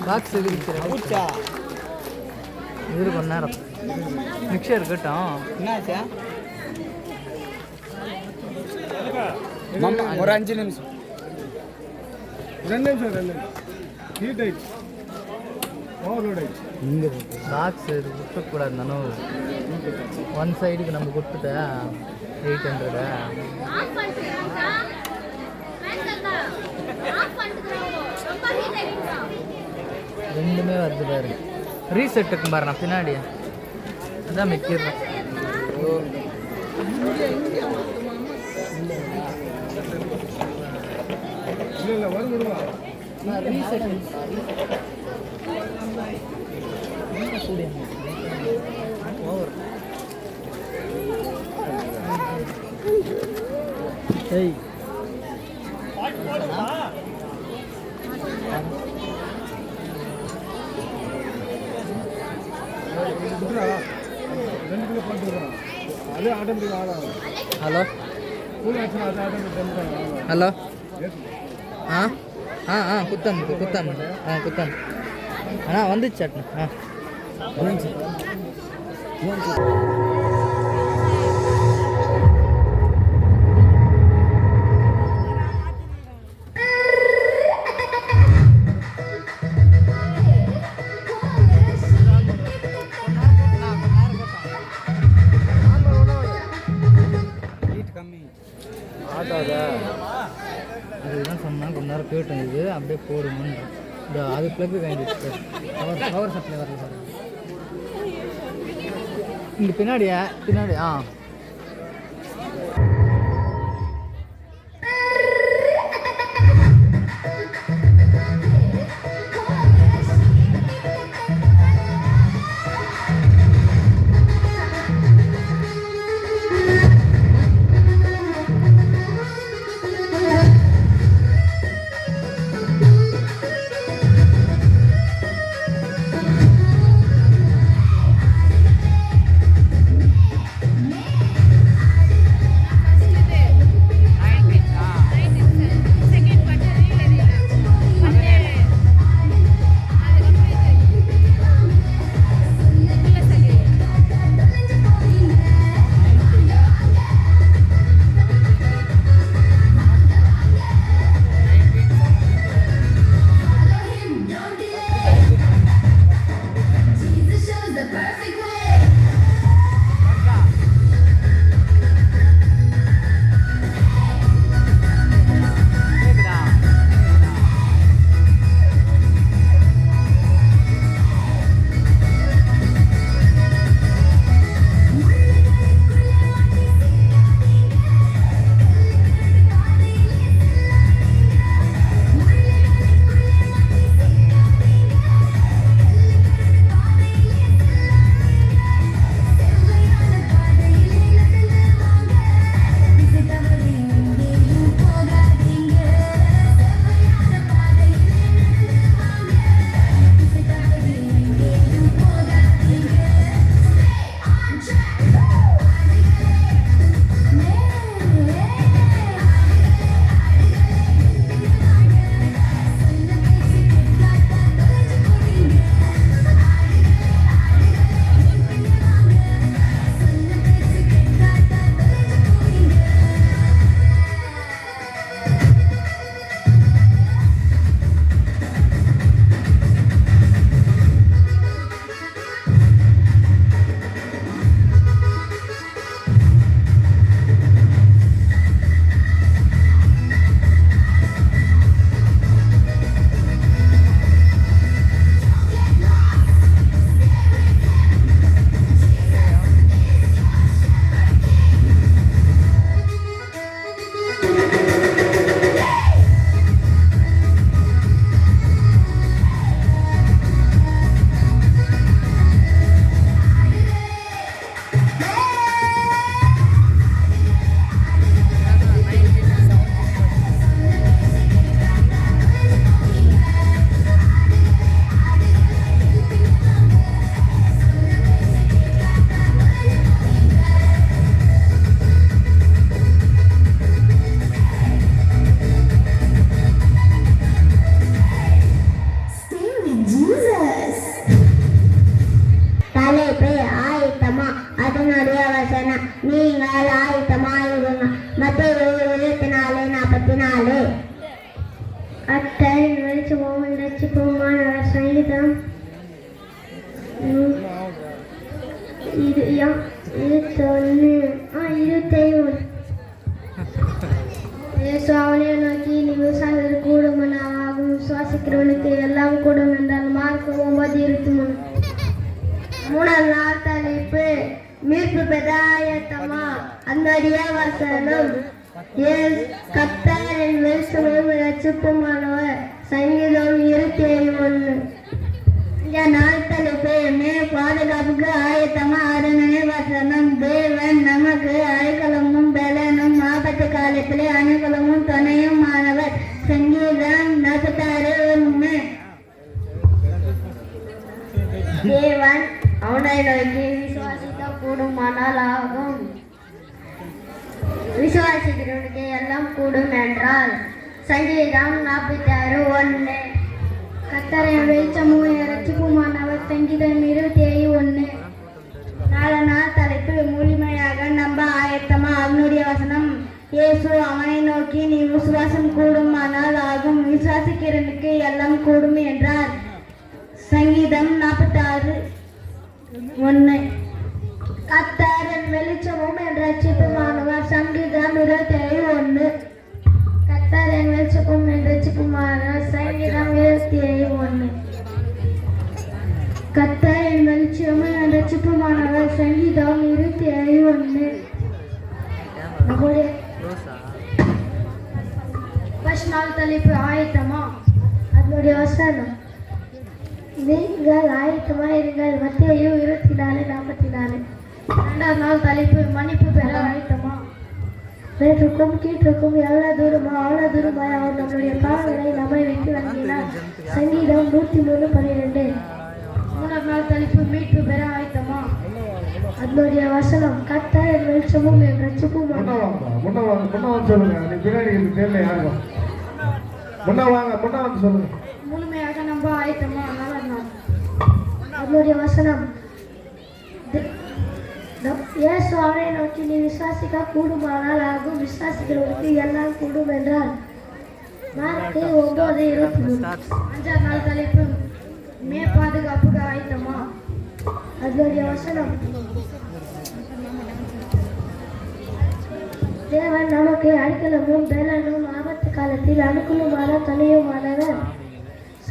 Speaker 4: பாக்ஸ் இருக்கிறேன் இது கொஞ்ச நேரம் மிக்சர் இருக்கட்டும். என்னாச்சா ஒரு 5 நிமிஷம்
Speaker 3: 2 நிமிஷம் ஹீட் ஆயிடுச்சு ஓவர்லோட் ஆயிடுச்சு.
Speaker 4: இங்கே பாக்ஸ் இது விட்டுக்கூடாது. நானும் ஒன் சைடுக்கு நம்ம கொடுத்துட்டேன் 800. ரெண்டுமே வருது பாரு. ரீசெட் இருக்கும் பாரு நான் பின்னாடி அதான் மிக்கிறேன்.
Speaker 3: இல்லை வருவா
Speaker 4: ரீசெட் ஓவர். ஏய்
Speaker 3: அதே ஆட்டோமேட்டிக் ஆகும்.
Speaker 4: ஹலோ
Speaker 3: கூலி ஆச்சுன்னா அது ஆட்டோமேட்டிக்.
Speaker 4: ஹலோ குத்தம் குத்தம் அண்ணா வந்துச்சு அட்னா வந்துச்சு. அதுதான் சொன்னால் கொஞ்ச நேரம் கேட்டேன். இது அப்படியே போடுங்கன்னு இந்த அது ப்ளக்கு வாங்கிடுச்சு. பவர் சப்ளை வரல சார். இங்கே பின்னாடி
Speaker 6: மத்தேயு 24:44. கர்த்தர் வெளிச்சமும் இரட்சிப்புமானவர். சங்கீதம் 21. இயேசு அவனை நோக்கி, நீ விசுவாசிப்பது கூடும் ஆகும், விசுவாசிக்கிறவனுக்கு எல்லாம் கூடும் என்றால். மார்க் 9:23. மூணாம் நாள் தலைப்பு மீட்பு பெதாயத்தமா. அதனுடைய வசனம் கர்த்தர் என் வெளிச்சமும் இரட்சிப்புமானவர். சங்கீதம் 21. இந்த நாள் தலைப்பு பாதுகாப்புக்கு ஆயத்தமா. அதனுடைய வசனம் தேவன் நமக்கு அடைக்கலமும் பலனும் ஆபத்து காலத்திலே அனுகூலமும் துணையும் ஆனவர். சங்கீதம் 46:1. தேவன் அவனை நோக்கி விசுவாசிக்க கூடுமானால் ஆகும், விசுவாசிக்கிறவனுக்கு எல்லாம் கூடும் என்றால். சங்கீதம் 46:1. கர்த்தர் என் வெளிச்சமும் இரட்சிப்புமானவர். சங்கீதம் 27:1. நாலு நாள் தலைப்பு முழுமையாக நம்ப ஆயத்தமா. அவனுடைய வசனம் இயேசு அவனை நோக்கி, நீ விசுவாசம் கூடுமானால் ஆகும், விசுவாசிக்கிறவனுக்கு எல்லாம் கூடும் என்றார். சங்கீதம் 46:1. கர்த்தர் என் வெளிச்சமும் என் இரட்சிப்புமானவர். சங்கீதம் 27:1. கர்த்தர் என் வெளிச்சமும் என் இரட்சிப்புமானவர். சங்கீதம் 27:1. கர்த்தர் என் வெளிச்சமும் என் இரட்சிப்புமானவர். சங்கீதம் 27:1. ஃபர்ஸ்ட் நாள் தலைப்பு ஆயத்தமா. அதனுடைய வசனம் நீங்கள் ஆயத்தமா இருங்கள். மத்தேயு 24:44. இரண்டாம் நாள் தலைப்பு மன்னிப்பு பெற ஆயத்தமா. மேற்றுக்கும் கீற்றுக்கும் எவ்வளவு தூரமோ அவ்வளவு தூரமாய் அவர் நம்முடைய பாவங்களை நம்மை விட்டு வழங்கினார். சங்கீதம் 103:12. மூணாம் நாள் தலைப்பு மீட்பு பெற ஆயத்தமா. அதனுடைய வசனம் கர்த்தர் என் வெளிச்சமும் என் இரட்சிப்பும். முழுமையாக நம்ப ஆயத்தமா. அதனுடைய வசனம் இயேசு அவனை நோக்கி, நீ விசுவாசிக்க கூடுமானால் ஆகும், விசுவாசிக்கிறவனுக்கு எல்லாம் கூடும் என்றார். மார்க் 9:23. அஞ்சாம் நாள் தலைப்பு பாதுகாப்புக்கு ஆயத்தமா. அதனுடைய வசனம் தேவன் நமக்கு அடைக்கலமும் பலனும் ஆபத்து காலத்தில் அனுகூலமான துணையுமானவர்.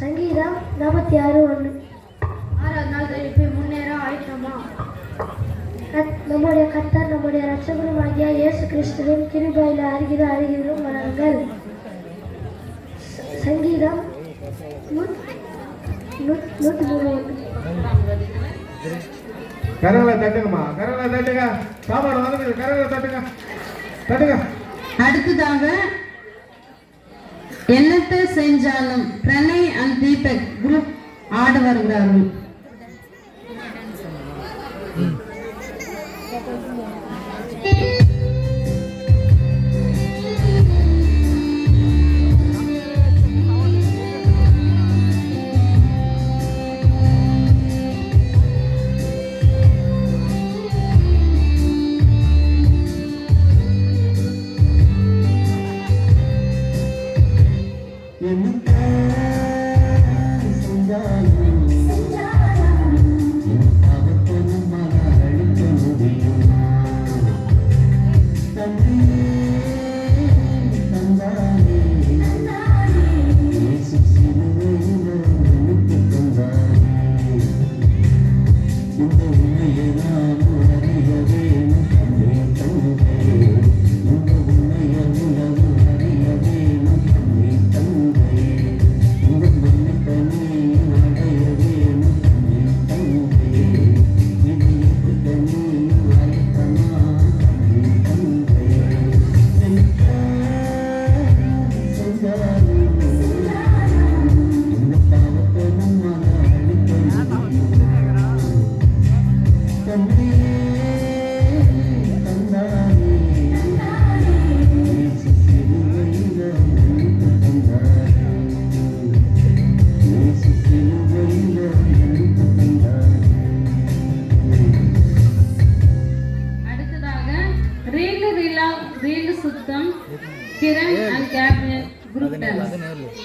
Speaker 6: சங்கீதம் 46:1. ஆறாம் நாள் தலைப்பு முன்னேற ஆயத்தமா. நம்முடைய கர்த்தர் நம்முடைய இரட்சகருமாகிய இயேசு கிறிஸ்துவின் கிருபையில அருகிலும் வளருங்கள். சங்கீதம் 103:1.
Speaker 1: கரங்களை தட்டுங்கம்மா, கரங்களை தட்டுங்க. சாப்பாடு வந்து கரங்களை தட்டுங்க, தட்டுங்க.
Speaker 9: அடுத்ததாக என்னத்தை செஞ்சாலும் பிரணய் அண்ட் தீபக் குரூப் ஆட வருகிறார்கள்.
Speaker 2: அவத்தொന്നും மன அழிக்க முடியும்.
Speaker 9: Gautam, Kiran and Gabriel. Group dance.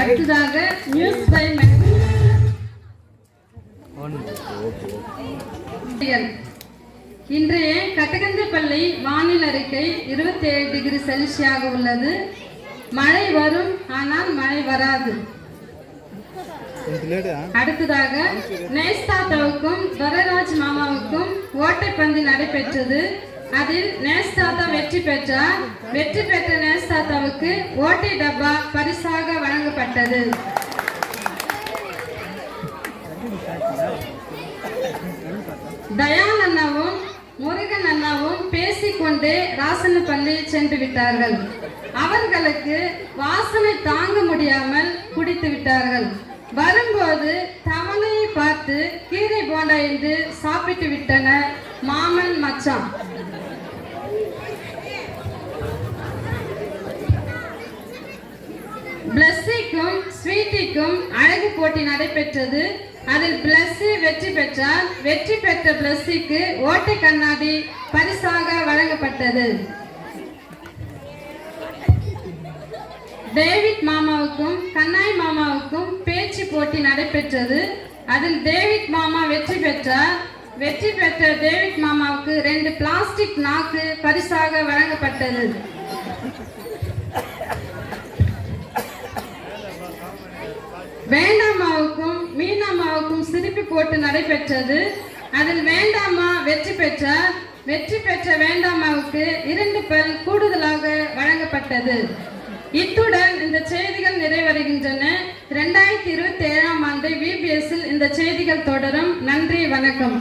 Speaker 9: அடுத்ததாக நியூஸ் பை இன்றைய கட்டகந்தப்பள்ளி வானிலை அறிக்கை 27 டிகிரி செல்சியாக உள்ளது. மழை வரும், ஆனால் மழை வராது. அடுத்ததாக நேஸ்தாத்தாவுக்கும் துரைராஜ் மாமாவுக்கும் ஓட்டைப்பந்து நடைபெற்றது. அதில் நேஸ்தாத்தா வெற்றி பெற்றார். வெற்றி பெற்ற நேஸ்தாத்தாவுக்கு ஓட்டை டப்பா பரிசாக வழங்கப்பட்டது. தயான் அண்ணாவும் முருகன் அண்ணாவும் பேசிக்கொண்டே ராசனப்பள்ளி சென்று விட்டார்கள். அவர்களுக்கு வாசனை தாங்க முடியாமல் குடித்து விட்டார்கள். வரும்போது தவணையை பார்த்து கீரை போண்டா என்று சாப்பிட்டு விட்டனர் மாமன் மச்சான். பிளஸ்ஸிக்கும் ஸ்வீட்டிக்கும் அழகு போட்டி நடைபெற்றது. அதில் பிளஸ்ஸி வெற்றி பெற்றார். வெற்றி பெற்ற பிளஸ்ஸிக்கு ஓட்டை கண்ணாடி பரிசாக வழங்கப்பட்டது. டேவிட் மாமாவுக்கும் கண்ணாய் மாமாவுக்கும் பேச்சு போட்டி நடைபெற்றது. அதில் டேவிட் மாமா வெற்றி பெற்றார். வெற்றி பெற்ற டேவிட் மாமாவுக்கு 2 பிளாஸ்டிக் நாக்கு பரிசாக வழங்கப்பட்டது. வேண்டாமாவுக்கும் மீனாமாவுக்கும் சிரிப்பு போட்டு நடைபெற்றது. அதில் வேண்டாமா வெற்றி பெற்றார். வெற்றி பெற்ற வேண்டாமாவுக்கு 2 பல் கூடுதலாக வழங்கப்பட்டது. இத்துடன் இந்த செய்திகள் நிறைவடைகின்றன. 2027ஆம் ஆண்டு VBSல் இந்த செய்திகள் தொடரும். நன்றி, வணக்கம்.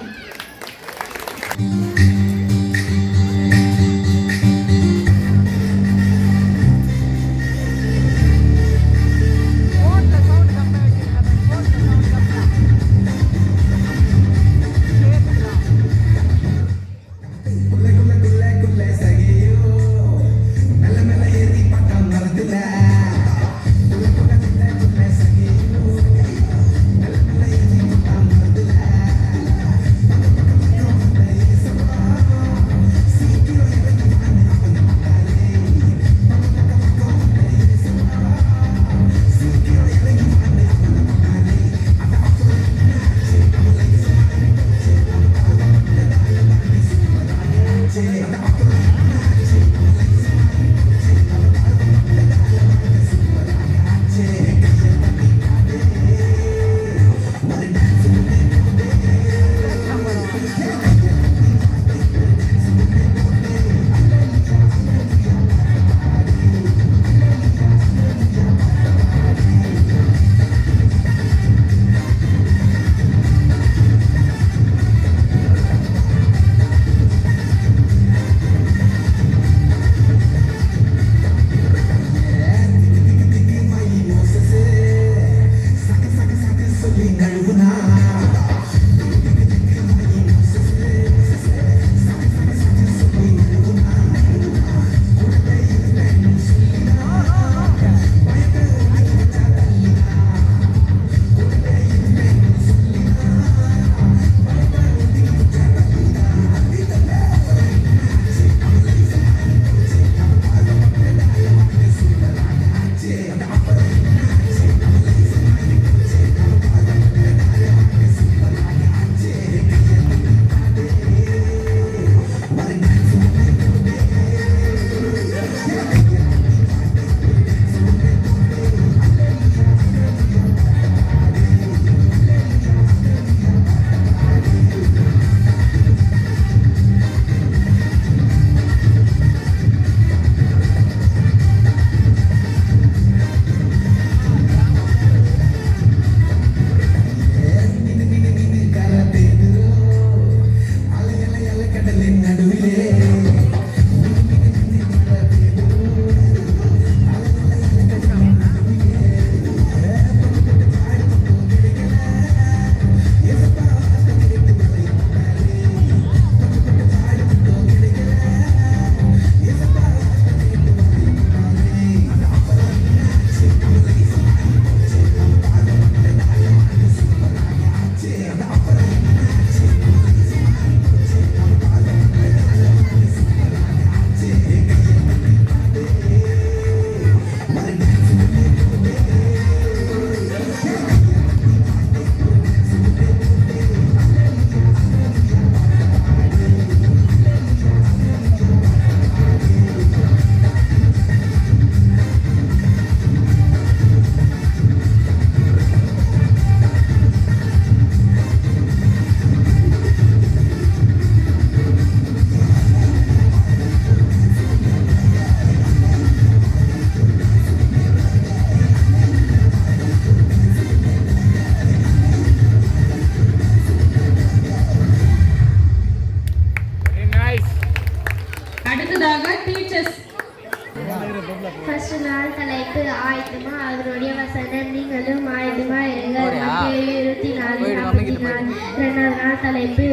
Speaker 6: இன்று நாள் தலைப்பு ஆயத்தமா அதனுடைய வசனம் நீங்களும் ஆயத்தமா இருங்கள். மத்தேயு 24:44. இரண்டாவது நாள் தலைப்பு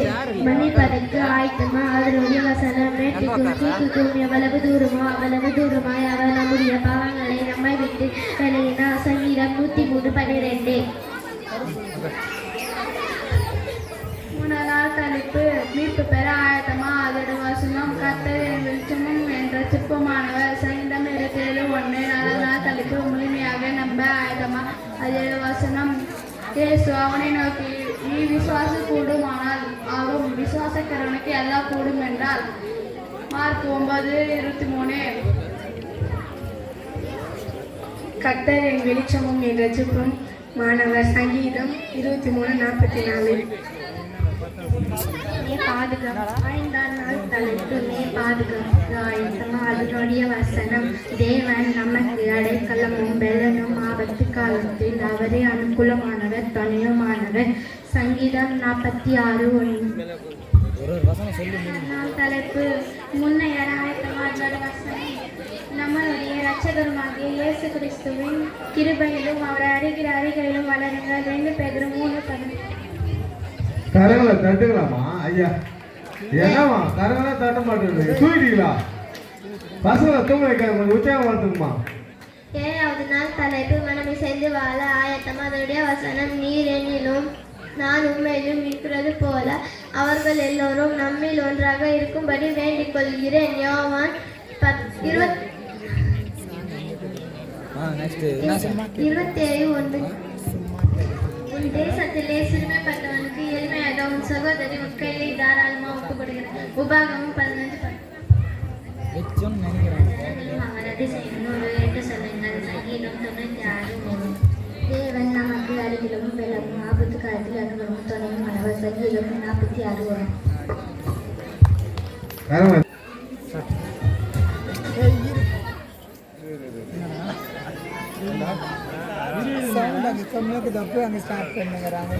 Speaker 6: மன்னிப்பதற்கு ஆயத்தமா அதனுடைய வசனம் மேட்டுக்கும் தீக்குக்கும் எவ்வளவு தூரமாய் அவர் நம்முடைய பாவங்களை நம்மை விட்டு விலகினார். சங்கீதம் 103:12. மூணாவது தலைப்பு மீட்பு பெற ஆயத்தமா அதோட வசனம் கர்த்தர் வெளிச்சமும் என்ற சிற்பமானவர். சங்கீதம் 27:1. நாலாவது தலைப்பு முழுமையாக நம்ப ஆயத்தமா அதோட வசனம் இயேசு அவனை நோக்கி நீ விசுவாசம் கூடுமானால் ஆகும், விசுவாசக்கிறவனுக்கு எல்லாம் கூடும் என்றால். மார்க் 9:23. கர்த்தர் என் வெளிச்சமும் என் ரட்சிப்பும் மாணவர். சங்கீதம் 23:44. ஐந்தாம் நாள் தலைப்பு பாதுகாப்பு ஆயத்தமா அதனுடைய வசனம் தேவன் நமக்கு அடைக்கலமும் பெலனும் ஆபத்து காலத்தில் அவரே அனுகூலமானவர் துணையுமானவர். சங்கீதம் 46:1. தலைப்பு முன்னைய ஆயத்தமா அதோட வசனம் நம்மளுடைய இரட்சகருமாகிய இயேசு கிறிஸ்துவின் கிருபையிலும் அவரை அறிகிற அறிகையிலும் வளருங்கள். 2 பேதுரு 3:10.
Speaker 1: கரங்களை தட்டுக்கலாமா ஐயா? என்னமா கரங்களை தட்ட மாட்டேங்குது? தூக்கிட்டீங்களா? பசங்களை தூங்க வைக்காது, கொஞ்சம் உற்சாகம் பார்த்துக்குமா.
Speaker 6: ஏழாவது நாள் தலைப்பு மனமை சேர்ந்து வாழ ஆயத்தமா அதனுடைய வசனம் நீர் என்னிலும் நான் உண்மையிலும் இருக்கிறது போல அவர்கள் எல்லோரும் நம்மில் ஒன்றாக இருக்கும்படி வேண்டிக் கொள்கிறேன். யோவான் 27:1. உன் தேசத்திலே சிறுமைப்பட்டவனுக்கு எளிமையாக உன் சகோதரி உன் கையை தாராளமாக ஒப்புக் கொடுக்கிறார். உபாகமம் 15:10. அவரது செய்யணும் 8 சொல்லுங்கள். சங்கீதம் 96:3. தேவன் நமக்கு அருகிலும் வெள்ளமும் ஆபத்து காலத்தில் அனுபவம் துணையும் மனவர். சங்கீதம் 46:1.
Speaker 4: சவுண்ட் அங்கே கம்மியாக தப்பு அங்கே ஸ்டார்ட் பண்ணுங்கிறாங்க.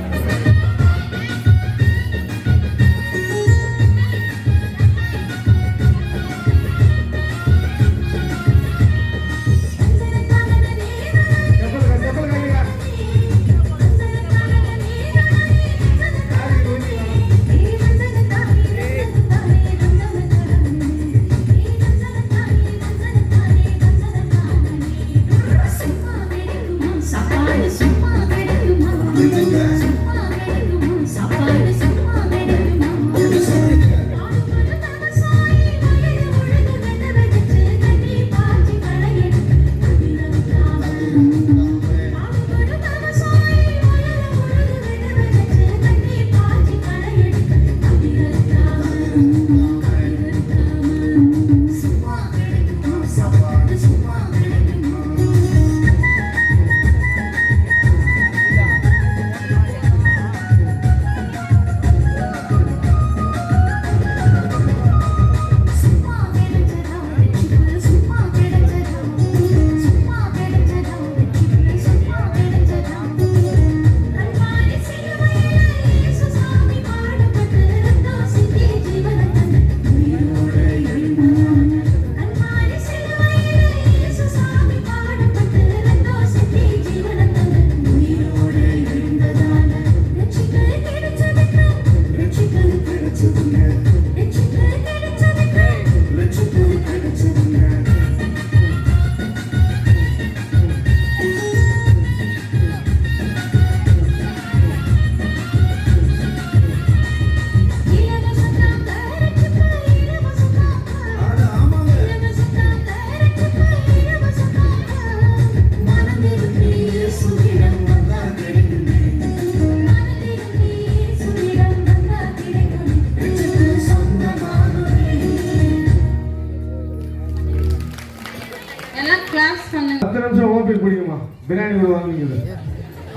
Speaker 9: எல்லாம் கிளாஸ் பண்ணுங்க.
Speaker 1: 10 நிமிஷம் ஓபி குடிக்குமா? பிரியாணி கூட வாங்குவீங்க.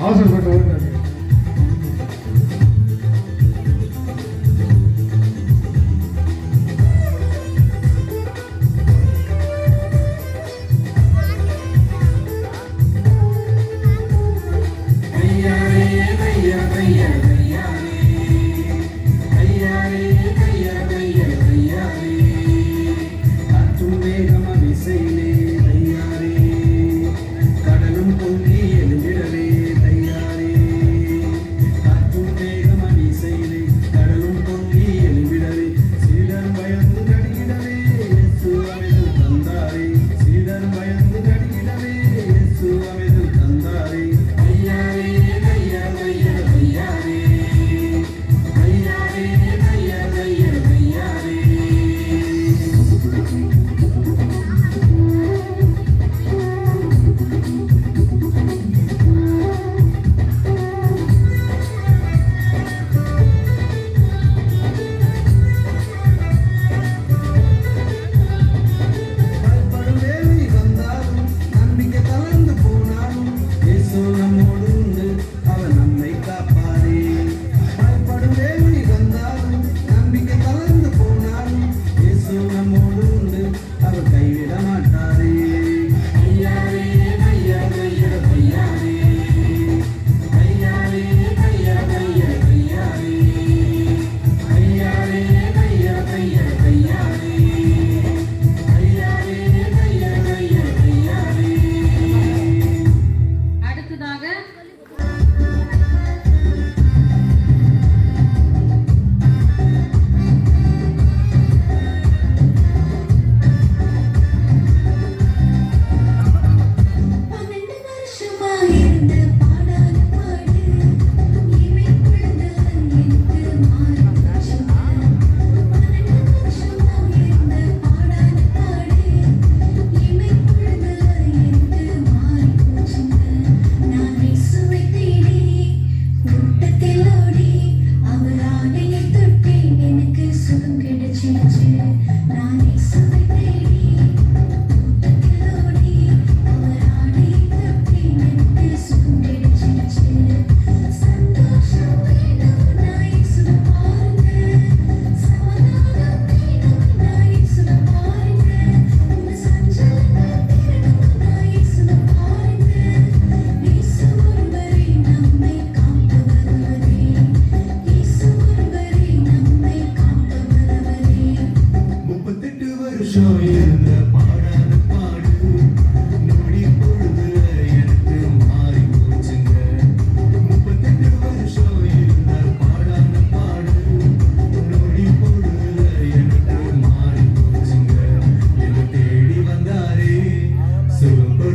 Speaker 1: அவசரப்பட்டு ஓடுங்க.
Speaker 10: Say,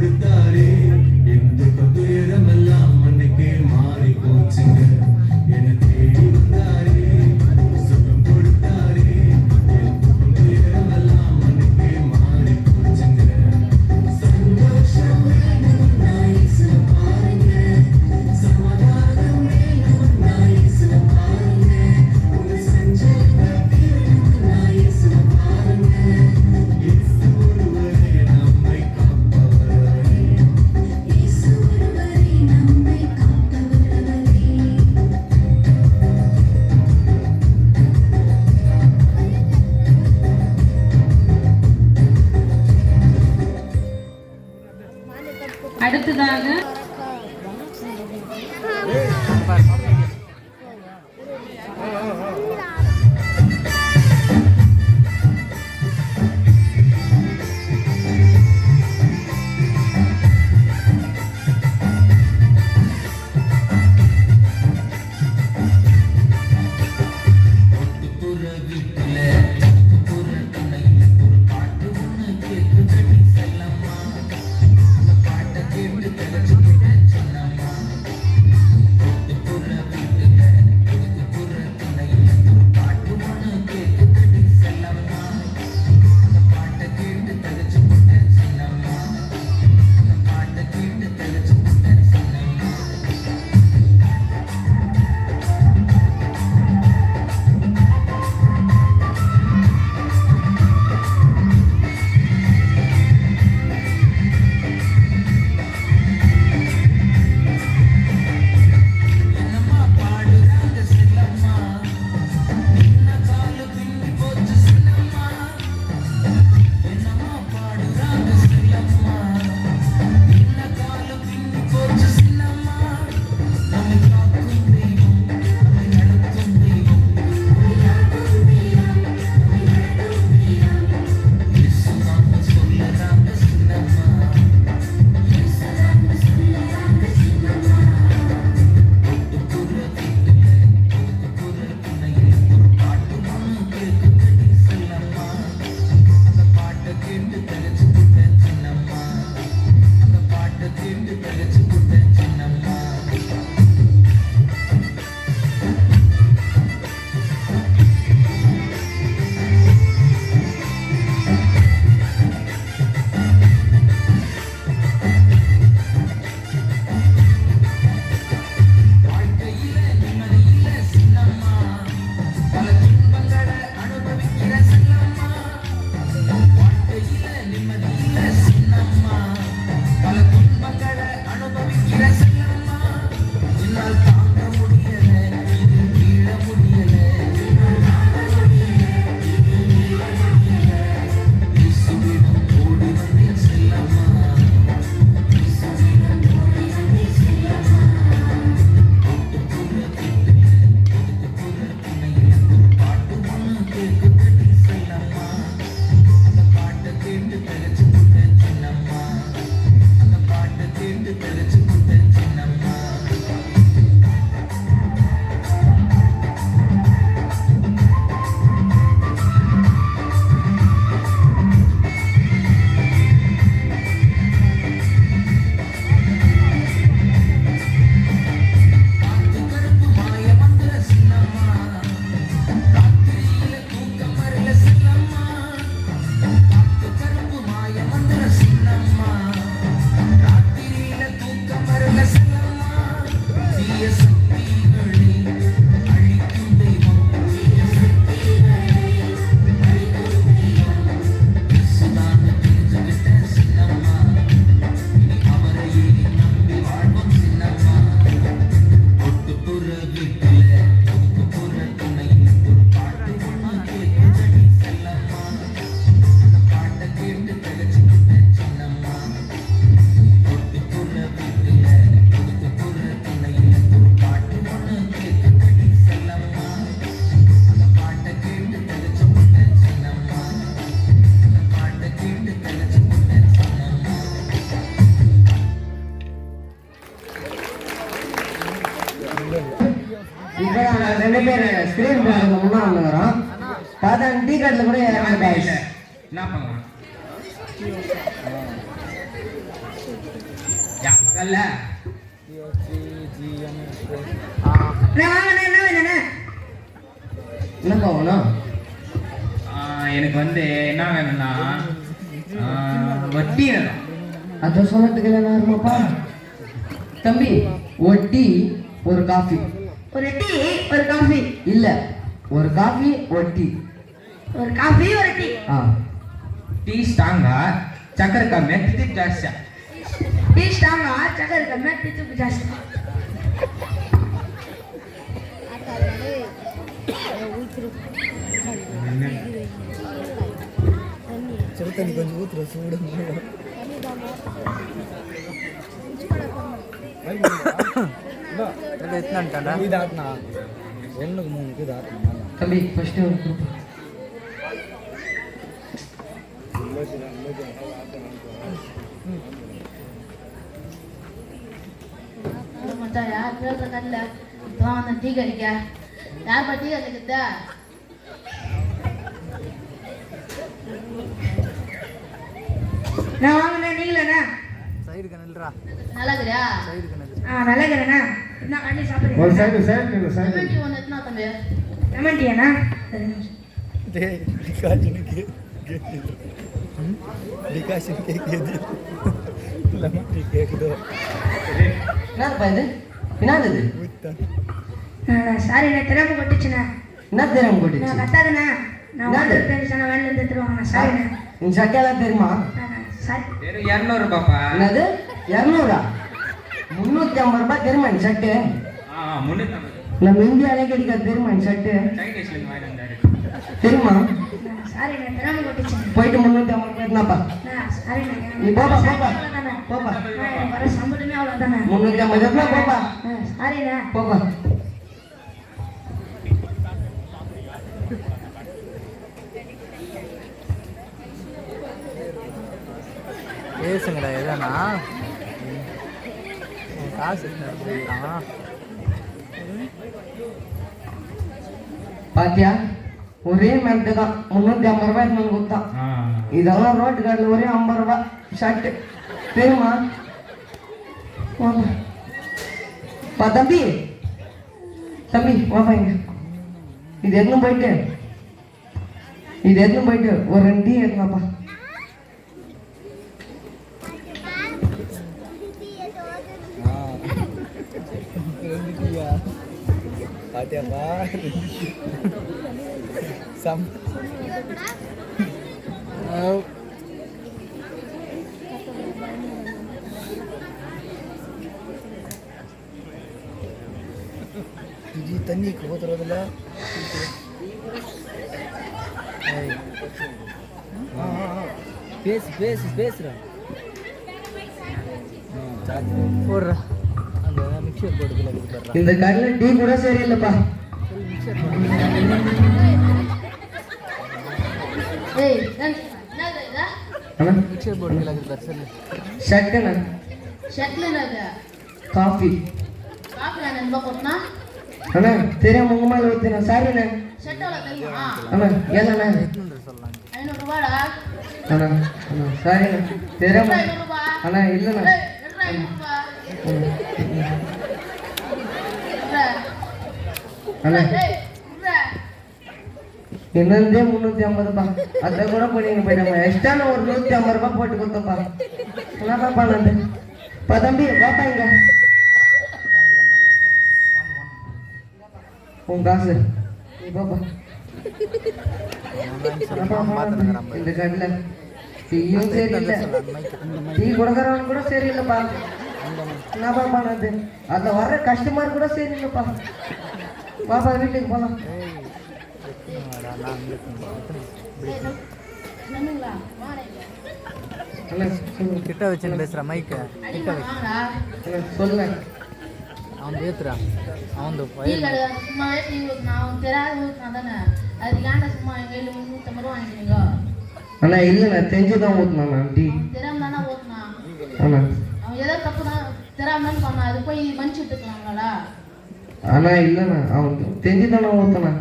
Speaker 1: கொடுத்தாரே என் துக்கம் துயரமெல்லாம் அன்னைக்கே மாறி போச்சுங்க என தேடி வந்தாரே சுகம் கொடுத்தாரே என் துக்கம் துயரமெல்லாம் அன்னைக்கே மாறி போச்சுங்க சந்தோஷம் வேணும்னா இயேசுவை பாருங்க சமாதானம் வேணும்னா இயேசுவை பாருங்க உங்க சஞ்சலத்தை தீரணும்னா இயேசுவை பாருங்க இயேசு ஒருவரே நம்மை காப்பவரே இயேசு ஒருவரே நம்மை காப்பவரே
Speaker 9: அடுத்ததாக
Speaker 4: இப்போ ரெண்டு பேர் ஸ்க்ரீன் முன்னா வந்துக்கிறோம் பார்த்தா டீ கட்டில் கூட
Speaker 7: என்ன பண்ணலாம் கல்ல
Speaker 8: வாங்கண்ணே, என்ன வேணுண்ணே?
Speaker 4: என்னப்பா வேணும்?
Speaker 7: எனக்கு வந்து என்ன வேணும்னா வட்டி வேணும்.
Speaker 4: அதை சொன்னதுக்கு என்ன இருமாப்பா? தம்பி, ஒரு டீ ஒரு காஃபி.
Speaker 8: ஒரு டீ ஒரு காஃபி.
Speaker 4: இல்ல, ஒரு காஃபி ஒரு டீ.
Speaker 8: ஒரு காஃபி ஒரு டீ.
Speaker 7: டீ ஸ்ட்ராங்கா, சக்கரை கம்மியா, தித்தி ஜாஸ்தியா?
Speaker 8: டீ ஸ்ட்ராங்கா, சக்கரை கம்மியா, தித்தி ஜாஸ்தி.
Speaker 4: சிறுத்தண்ணி கொஞ்சம் ஊத்துற சூடு. தம்பி ஃபர்ஸ்ட்
Speaker 9: யார் பேசுறதில்ல இப்போ வந்து டீ கடிக்க யார் டீ கடிக்கிறத
Speaker 8: நான் வாங்கினேன், நீங்களேண்ணா?
Speaker 4: சைடு கனல்ரா.
Speaker 9: நல்லா இருக்கிறியா?
Speaker 4: சைடு கனல்.
Speaker 8: நல்லா இருக்கிறேண்ணா. என்ன அண்ணி
Speaker 1: ஒரு
Speaker 8: சாப்பிடுறீங்க?
Speaker 1: Side side side
Speaker 9: lemon tea ஒன்று எத்தனா தம்பி?
Speaker 8: லெமன் டீயாண்ணா?
Speaker 4: டேய் டிகாஷனுக்கு டிகாஷன் கேக்குது. லெமன் டீ கேக்குது. என்னப்பா இது? என்னது இது?
Speaker 8: சாரிண்ணே, தெரியாம கொட்டுச்சுண்ணே.
Speaker 4: என்ன தெரியாம போட்டுச்சு?
Speaker 8: நான் கத்தாதுண்ணே. நான் வாட்டர் டென்ஷனை வேலையில இருந்து எடுத்துருவாங்கண்ணா. சாரிண்ணே.
Speaker 4: இந்த சட்டையெல்லாம் தெரியுமா?
Speaker 8: சாரி.
Speaker 7: வெறும் 200 பாப்பா.
Speaker 4: என்னது 200? 350 ரூபாய் தெரியுமா இந்த ஷர்ட்டு?
Speaker 7: 350.
Speaker 4: நம்ம இந்தியாவிலே கிடைக்காது தெரியுமா இந்த ஷர்ட்டு?
Speaker 7: சைனீஸ்ல இருந்து வாங்கி வந்தாரு.
Speaker 4: தெரியுமா?
Speaker 8: சாரிண்ணே, தெரியாம கொட்டுச்சுண்ணே.
Speaker 4: போயிட்டு 350 ரூபாய் என்னப்பா?
Speaker 8: சாரிண்ணே.
Speaker 4: நீ போப்பா போப்பா போப்பா.
Speaker 8: எனக்கு வர சம்பளமே அவ்வளோதானே.
Speaker 4: 350 ரூபாய் போப்பா
Speaker 8: சாரிண்ணே.
Speaker 4: போப்பா. பேசுங்கடா எதானா காசு பாத்தியா? ஒரே மென்ட்டு தான் 350 ரூபாய் எடுத்து கொடுத்தான். இதெல்லாம் ரோட்டு கார்டில் ஒரே 50 ரூபாய் ஷர்ட்டு தெரியுமா? பா தம்பி, தம்பி வாப்பா இங்க. இது எடுத்துன்னு போயிட்டு ஒரு 2 டீ எடுத்துனாப்பா. பாத்தியாப்பா சம் இது தண்ணி ஊத்துறதுல பேசுறா போடுற அந்த மிக்சர் போடுறதுல கொடுத்துட்றா. இந்த கடையில் டீ கூட சரியில்லைப்பா. மிக்சர் போடுறதுல கொடுத்தாரு. சொல்லு ஷர்ட்டுண்ணா.
Speaker 9: ஷர்ட்ல என்னது?
Speaker 4: காஃபி.
Speaker 9: காஃபி நான் என்ன போட்டனா?
Speaker 4: அண்ணா தெரியாம உங்க மேல ஊத்துறேன். சாரிண்ணா.
Speaker 9: ஷர்ட் எவ்வளவு தெரியுமா?
Speaker 4: அண்ணா ஏண்ணா
Speaker 9: 500 ரூபாடா.
Speaker 4: அண்ணா அண்ணா சாரிண்ணா தெரியாம.
Speaker 9: 500 ரூபாய்.
Speaker 4: அண்ணா இல்லைண்ணா.
Speaker 9: ஏய், 500 ரூபாய்.
Speaker 4: அண்ணா
Speaker 9: ஏய், விட்றா.
Speaker 4: என்னந்தே 350 ரூபாய். அதை கூட பண்ணிட்டு போயிட்டாங்க. எக்ஸ்ட்ரா ஒரு 150 ரூபாய் போட்டு கொடுத்தப்பா. என்னப்பா பண்ணது? பா தம்பி வாப்பா இங்க. உன் காசு நீ பாப்பா. இந்த கடையில் டீயும் சரியில்லை, டீ கொடுக்குறவன் கூட சரியில்லைப்பா. என்னப்பா பண்ணது? அதில் வர்ற கஸ்டமர் கூட சரியில்லைப்பா. பாப்பா வீட்டுக்கு போகலாம்.
Speaker 9: என்னங்களா? வாடா.
Speaker 4: கிட்ட வச்சு பேசுற மைக்க
Speaker 9: அடிமா வாங்கடா.
Speaker 4: சொல்ல
Speaker 10: அவன் பேத்துறான் அவன்
Speaker 9: டீ கடை சும்மாவே டீ ஊற்றினா அவன் தெரியாத ஊற்றினா தானே அதுக்கு ஏன்டா சும்மா எங்கள் கையில் 150 ரூபா வாங்கிக்கிறீங்க?
Speaker 4: அண்ணா இல்லைண்ணா தெரிஞ்சுதான் ஊற்றினாண்ணா டீ.
Speaker 9: அவன் தெரியாம தானே ஊற்றினான்.
Speaker 4: அண்ணா
Speaker 9: அவன் ஏதோ தப்பு தான் தெரியாம தானே பண்ணான். அது போய் மன்னிச்சு விட்டுக்கலாங்களா?
Speaker 4: அண்ணா இல்லைண்ணா அவன் தெரிஞ்சுதானே ஊற்றினா.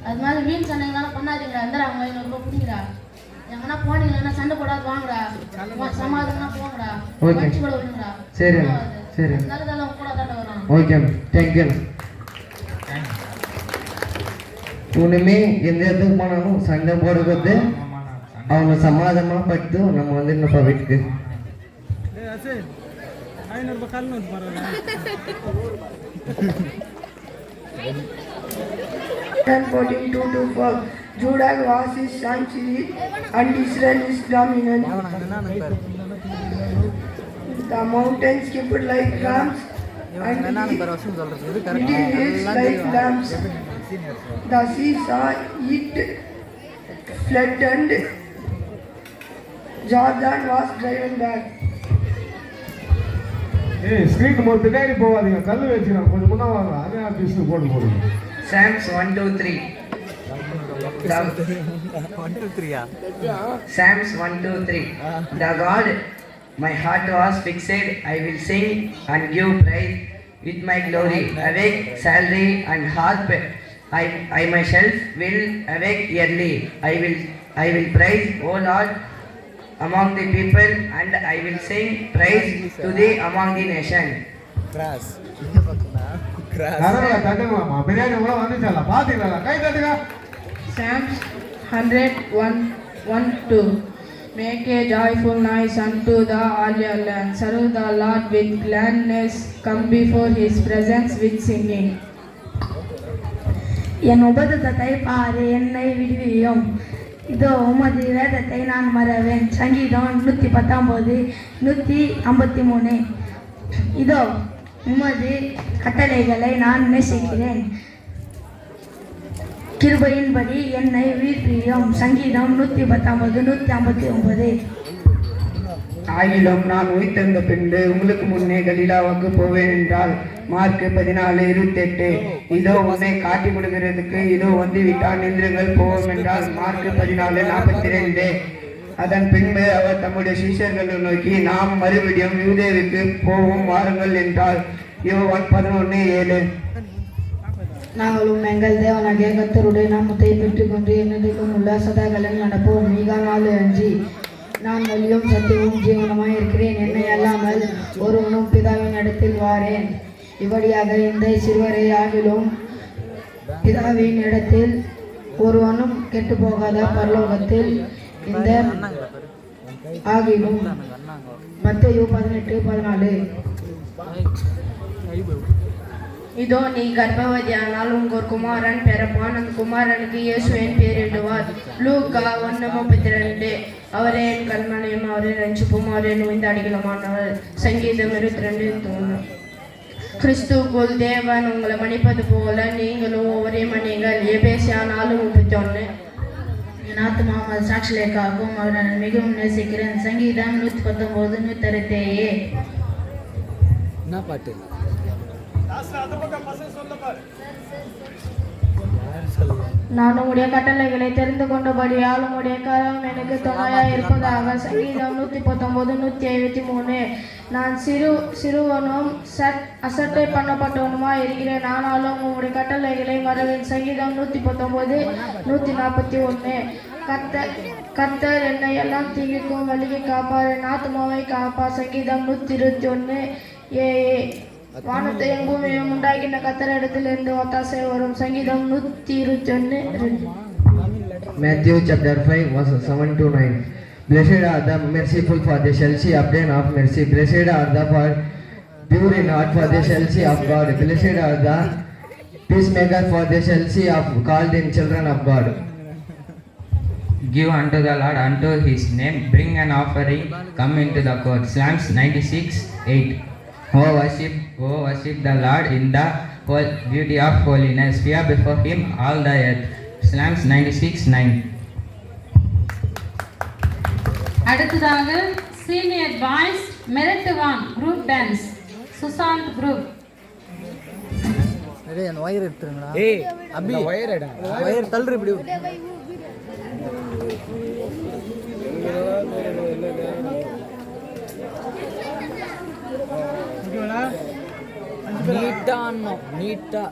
Speaker 9: அது மாதிரி வீண் சண்டைங்களாம் பண்ணாதீங்கடா. இருந்தா அவங்க 500 ரூபா பிடிங்கடா. எங்கன்னா போனீங்கன்னா சண்டை போடாது வாங்கடா. சமாதானமா போங்கடா.
Speaker 4: ஓகே.
Speaker 9: மன்னிச்சு கூட விடுங்கடா.
Speaker 4: சரிண்ணா சரி ஓகே தேங்க்யூ. இனிமே எந்த இடத்துக்கு போனாலும் சண்டை போடுறது அவங்க சமாதானமாக பட்டு நம்ம வந்து இன்னப்பா வீட்டுக்கு.
Speaker 8: And 14:2-4, Judah was his sanctuary and Israel is dominant. The mountains kept like rams and the hills like lambs. The sea saw it flattened. Jordan was driven back.
Speaker 11: Street பின்னாடி போவாதீங்க, கல் வச்சுக்கலாம், கொஞ்சம் முன்னா வாங்க, அதே ஆஃபீஸ் போடுங்க.
Speaker 7: Psalms 1-2-3. Psalms 1-2-3. The God, my heart was fixed, I will sing and give praise with my glory. Awake, psaltery and harp, I myself will awake early. I will praise, O Lord, among the people, and I will sing praise to thee among the nation.
Speaker 11: Biryani கூட வந்துச்சா பாத்தீங்களா? கை தட்டுங்க.
Speaker 9: Psalms 101:1-2. Make a joyful noise unto the all your land. Serve the Lord with gladness. Come before his presence with singing.
Speaker 5: என் உபதத்தை பாரு, என்னை விடுவியும். இதோ உமது வேதத்தை நான் மறவேன். சங்கீதம் 119 153. இதோ உமது கட்டளைகளை நான் நேசிக்கிறேன், கிருபையின்படி என்னை உயிர்ப்பியும். சங்கீதம் 119 159.
Speaker 4: ஆகிலும் நான் உயிர்த்தெழுந்த பின்பு உங்களுக்கு முன்னே கலிலாவுக்கு போவேன் என்றால் மார்க் 14:28. இதோ உன்னை காட்டி கொடுக்கிறதுக்கு இதோ வந்து விட்டான் நின்றுங்கள் போவோம் என்றால் மார்க் 14:42. அதன் பின்பு அவர் தம்முடைய சீஷர்களை நோக்கி நாம் மறுபடியும் யூதேவுக்கு போவோம் வாருங்கள் என்றால் யோவான் 11:7.
Speaker 5: நாங்களும் எங்கள் தேவனாகிய கர்த்தருடைய நாமத்தை பெற்றுக்கொண்டு என்னைக்கும் உள்ள சதாகளில் நடப்போம். மிக 4:5. நான் வழியும் சத்தியமும் ஜீவனமாய் இருக்கிறேன், என்னை அல்லாமல் ஒருவனும் பிதாவின் இடத்தில் வாரேன். இப்படியாக இந்த சிறுவரை ஆகிலும் பிதாவின் இடத்தில் ஒருவனும் கெட்டு போகாத பரலோகத்தில் இந்த ஆகிலும். மத்தேயு 18:14.
Speaker 9: இதோ நீ கர்ப்பவதியானால் உங்க ஒரு குமாரன் பிறப்பான், அந்த குமாரனுக்கு இயேசுவின் பேரிடுவார். லூக்கா 1:32. அவரே என் கண்மனையும், அவரே ரஞ்சிப்பும், அவரே நுழைந்த அடிகளமானவர். சங்கீதம் 22:3. கிறிஸ்துக்குள் தேவன் உங்களை மன்னிப்பது போல நீங்களும் ஒவ்வொரு மன்னிங்கள். எபேசியா 4:31.
Speaker 5: என் ஆத்மா உமது சாட்சிகளுக்காகவும் அவரை நான் மிகவும் நேசிக்கிறேன். சங்கீதம் 119 167.
Speaker 10: என்ன பாட்டு?
Speaker 6: நான் உம்முடைய கட்டளைகளை தெரிந்து கொண்டபடியால் உம்முடைய கரம் எனக்கு துணையாய் இருப்பதாக. சங்கீதம் 119 173. நான் சிறுவனும் அசட்டை பண்ணப்பட்டவனுமாய் இருக்கிறேன், ஆனாலும் உம்முடைய கட்டளைகளை மறவேன். சங்கீதம் 119 141. கர்த்தர் என்னை எல்லாம் தீங்குக்கும் வழியை காப்பார், என் ஆத்மாவை காப்பார். சங்கீதம் 121. வானத்தையும் பூமியையும் உண்டாக்கின கர்த்தரிடத்திலிருந்து ஒத்தாசை வரும். சங்கீதம் 121:2.
Speaker 4: Matthew chapter 5 verses 7-9. Blessed are the merciful, for they shall see obtain of mercy. Blessed are the pure in heart, for they shall see of God. Blessed are the peacemakers, for they shall see of called in children of God.
Speaker 7: Give unto the Lord, unto his name, bring an offering, come into the court. Psalms 96:8. Oh worship the Lord in the beauty of holiness. Fear before him all the earth. Psalms 96:9.
Speaker 9: அடுத்ததாக senior boys மெரிட்டுவான் group dance Sushant group.
Speaker 10: அந்த wire எடுத்துருங்கடா. Abhi wire தள்ளுற இப்படி. நீட்டா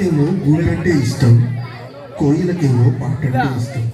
Speaker 12: నాకేమో గుళ్ళంటే ఇష్టం, కోయిలకేమో పాటంటే ఇష్టం.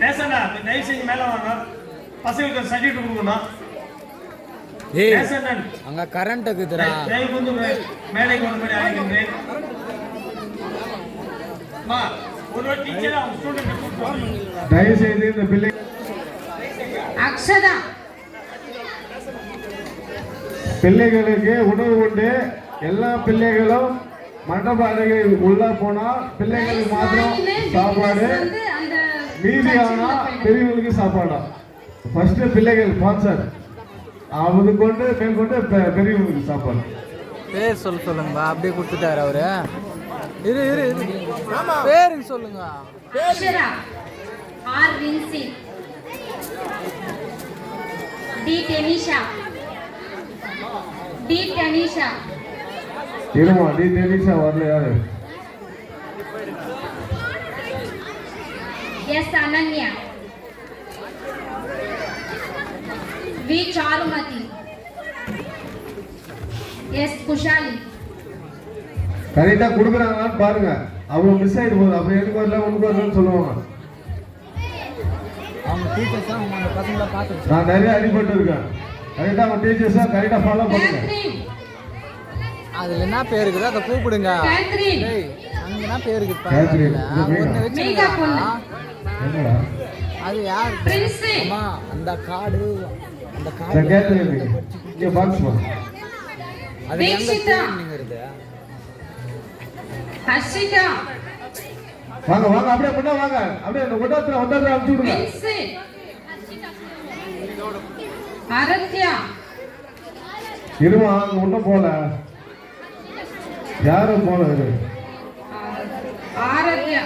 Speaker 3: நேசனா தயவு செஞ்சு மேல வாங்க, பசங்களுக்கு சர்டிஃபிகேட் கொடுக்கணும். நேசனன்
Speaker 10: அங்க கரண்ட் இருக்குதுடா.
Speaker 3: தயவு வந்து மேடைக்கு வந்த மாதிரி அழைக்கின்றேன். ஒரு டீச்சர் அவங்க ஸ்டூடெண்ட் கூப்பிட்டு
Speaker 11: தயவு செய்து இந்த பிள்ளை
Speaker 9: அக்ஷதா
Speaker 11: பிள்ளைகளுக்கு உணவு உண்டு. எல்லா பிள்ளைகளும் மண்டப அறைகள் உள்ள போனா பிள்ளைகளுக்கு மாத்திரம் சாப்பாடு, மீதியானா பெரியவங்களுக்கு சாப்பாடா. ஃபர்ஸ்ட் பிள்ளைகள் ஸ்பான்சர், அது கொண்டு மேற்கொண்டு பெரியவங்களுக்கு சாப்பாடு.
Speaker 10: பேர் சொல்லுங்கப்பா. அப்படியே கொடுத்துட்டாரு அவரு. இரு இரு இரு, பேரு சொல்லுங்க.
Speaker 9: Akshara R Vinci, D Denisha, D Denisha,
Speaker 11: இருமா டி டெனிஷா வரல யாரு?
Speaker 9: S Ananya, V Charumathi, S Kushali.
Speaker 11: கரெக்டா கொடுக்குறாங்களான்னு பாருங்க. அவங்க மிஸ் ஆயிட்டு போகுது. அப்ப எனக்கு வரல உனக்கு வரலன்னு சொல்லுவாங்க.
Speaker 10: அவங்க டீச்சர்ஸ் தான் அவங்க பசங்களை பார்த்து
Speaker 11: நான் நிறைய அடிபட்டு இருக்கேன். கரெக்டா அவங்க டீச்சர்ஸா கரெக்டா ஃபாலோ பண்ணுங்க.
Speaker 10: அதுல என்ன பேர் இருக்குதோ அதை கூப்பிடுங்க.
Speaker 9: கேத்ரின்,
Speaker 10: அங்க என்ன பேர் இருக்குது
Speaker 11: கேத்ரின்,
Speaker 10: பாருங்க. ஒண்ணு
Speaker 9: மீகா பொண்ணு.
Speaker 11: என்னடா
Speaker 10: அது யார்?
Speaker 9: பிரின்ஸ்.
Speaker 10: அம்மா அந்த கார்டு, அந்த
Speaker 11: இந்த
Speaker 10: கார்டு
Speaker 11: கேத்ரின் இங்க பாக்ஸ் பா.
Speaker 10: அது எங்க
Speaker 9: தீக்ஷிதா,
Speaker 10: நீங்கறது?
Speaker 9: ஹர்ஷிகா,
Speaker 11: வாங்க வாங்க அப்படியே முன்ன வாங்க. அப்படியே இந்த ஒட்டத்துல அனுப்பிச்சு விடுங்க.
Speaker 9: பிரின்ஸ், ஆரத்யா,
Speaker 11: இருமா அங்க ஒன்றும் போல யாரும் போல இரு.
Speaker 9: ஆரத்யா,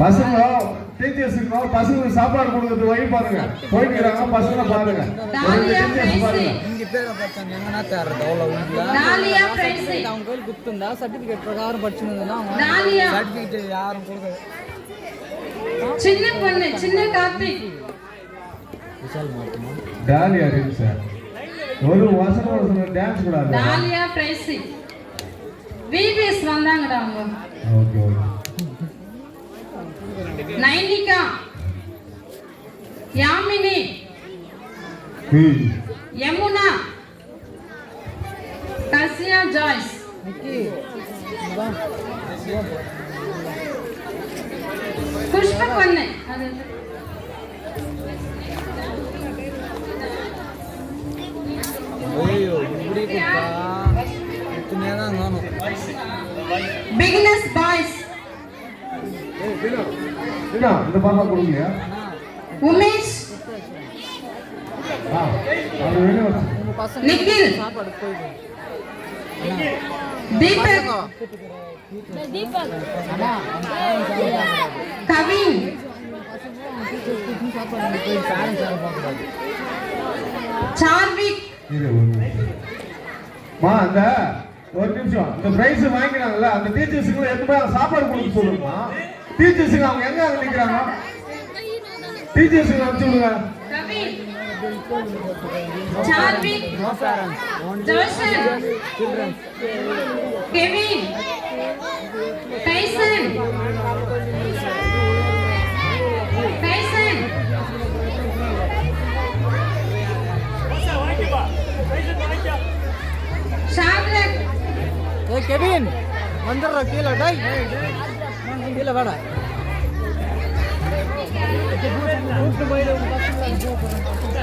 Speaker 11: பசங்க டீச்சர்ஸுக்கு பசங்களுக்கு சாப்பாடு கொடுக்கறது வழி பாருங்க. போய்க்கிறாங்க பசங்க பாருங்க. டீச்சர்ஸ் பாருங்க.
Speaker 10: இங்க பேரை படிச்சாங்க எங்கன்னா தேர்றது அவ்வளவு இல்ல.
Speaker 9: டாலியா பிரைஸ்,
Speaker 10: அவங்க கோயில் குத்துந்தா சர்டிபிகேட் பிரகாரம் படிச்சுனா
Speaker 9: டாலியா,
Speaker 10: சர்டிபிகேட் யாரும் கொடுக்கல.
Speaker 9: சின்ன பொண்ணு, சின்ன கார்த்திக்,
Speaker 10: விஷால் மாட்டுமா
Speaker 11: டாலியா ரீல்ஸ் ஒரு வசனம் டான்ஸ் கூட ஆடல.
Speaker 9: டாலியா பிரைஸ். விபிஎஸ் வந்தாங்கடா அவங்க.
Speaker 11: Okay okay.
Speaker 9: Nainika, Yamini, Yamuna, Kasiya Joyce, Pushpa பொண்ணு. அது
Speaker 10: ஐயோ இப்படி கூட்டா இத்தனை தான் நானும்.
Speaker 9: பிகினர்ஸ் பாய்ஸ்,
Speaker 11: என்ன இந்த பாப்பா கொடுக்கலையா?
Speaker 9: உமேஷ்,
Speaker 11: அது வேணும்.
Speaker 10: உங்க பசங்க
Speaker 9: நிக்கில்,
Speaker 10: சாப்பாடு போயிடும்.
Speaker 9: தீபக், கவின், சார்விக்.
Speaker 11: மா அந்த ஒரு நிமிஷம் இந்த பிரைஸ் வாங்கினாங்கல்ல அந்த டீச்சர்ஸுக்கு எதுவுமே சாப்பாடு கொடுக்க சொல்லுங்கம்மா. டீச்சர்ஸுக்கு அவங்க எங்க அங்க நிக்கிறாங்க? டீச்சர்ஸுக்கு அனுப்பிச்சு விடுங்க.
Speaker 9: கவின், சார்விக், ஜோஷன், கெவின், டைசன், டைசன், ஷாத்ரக்.
Speaker 10: ஏய் கெவின் வந்துடுற கீழே. டேய் கீழே வாடா. கூப்பிட்டு போயிடு உங்க பசங்க.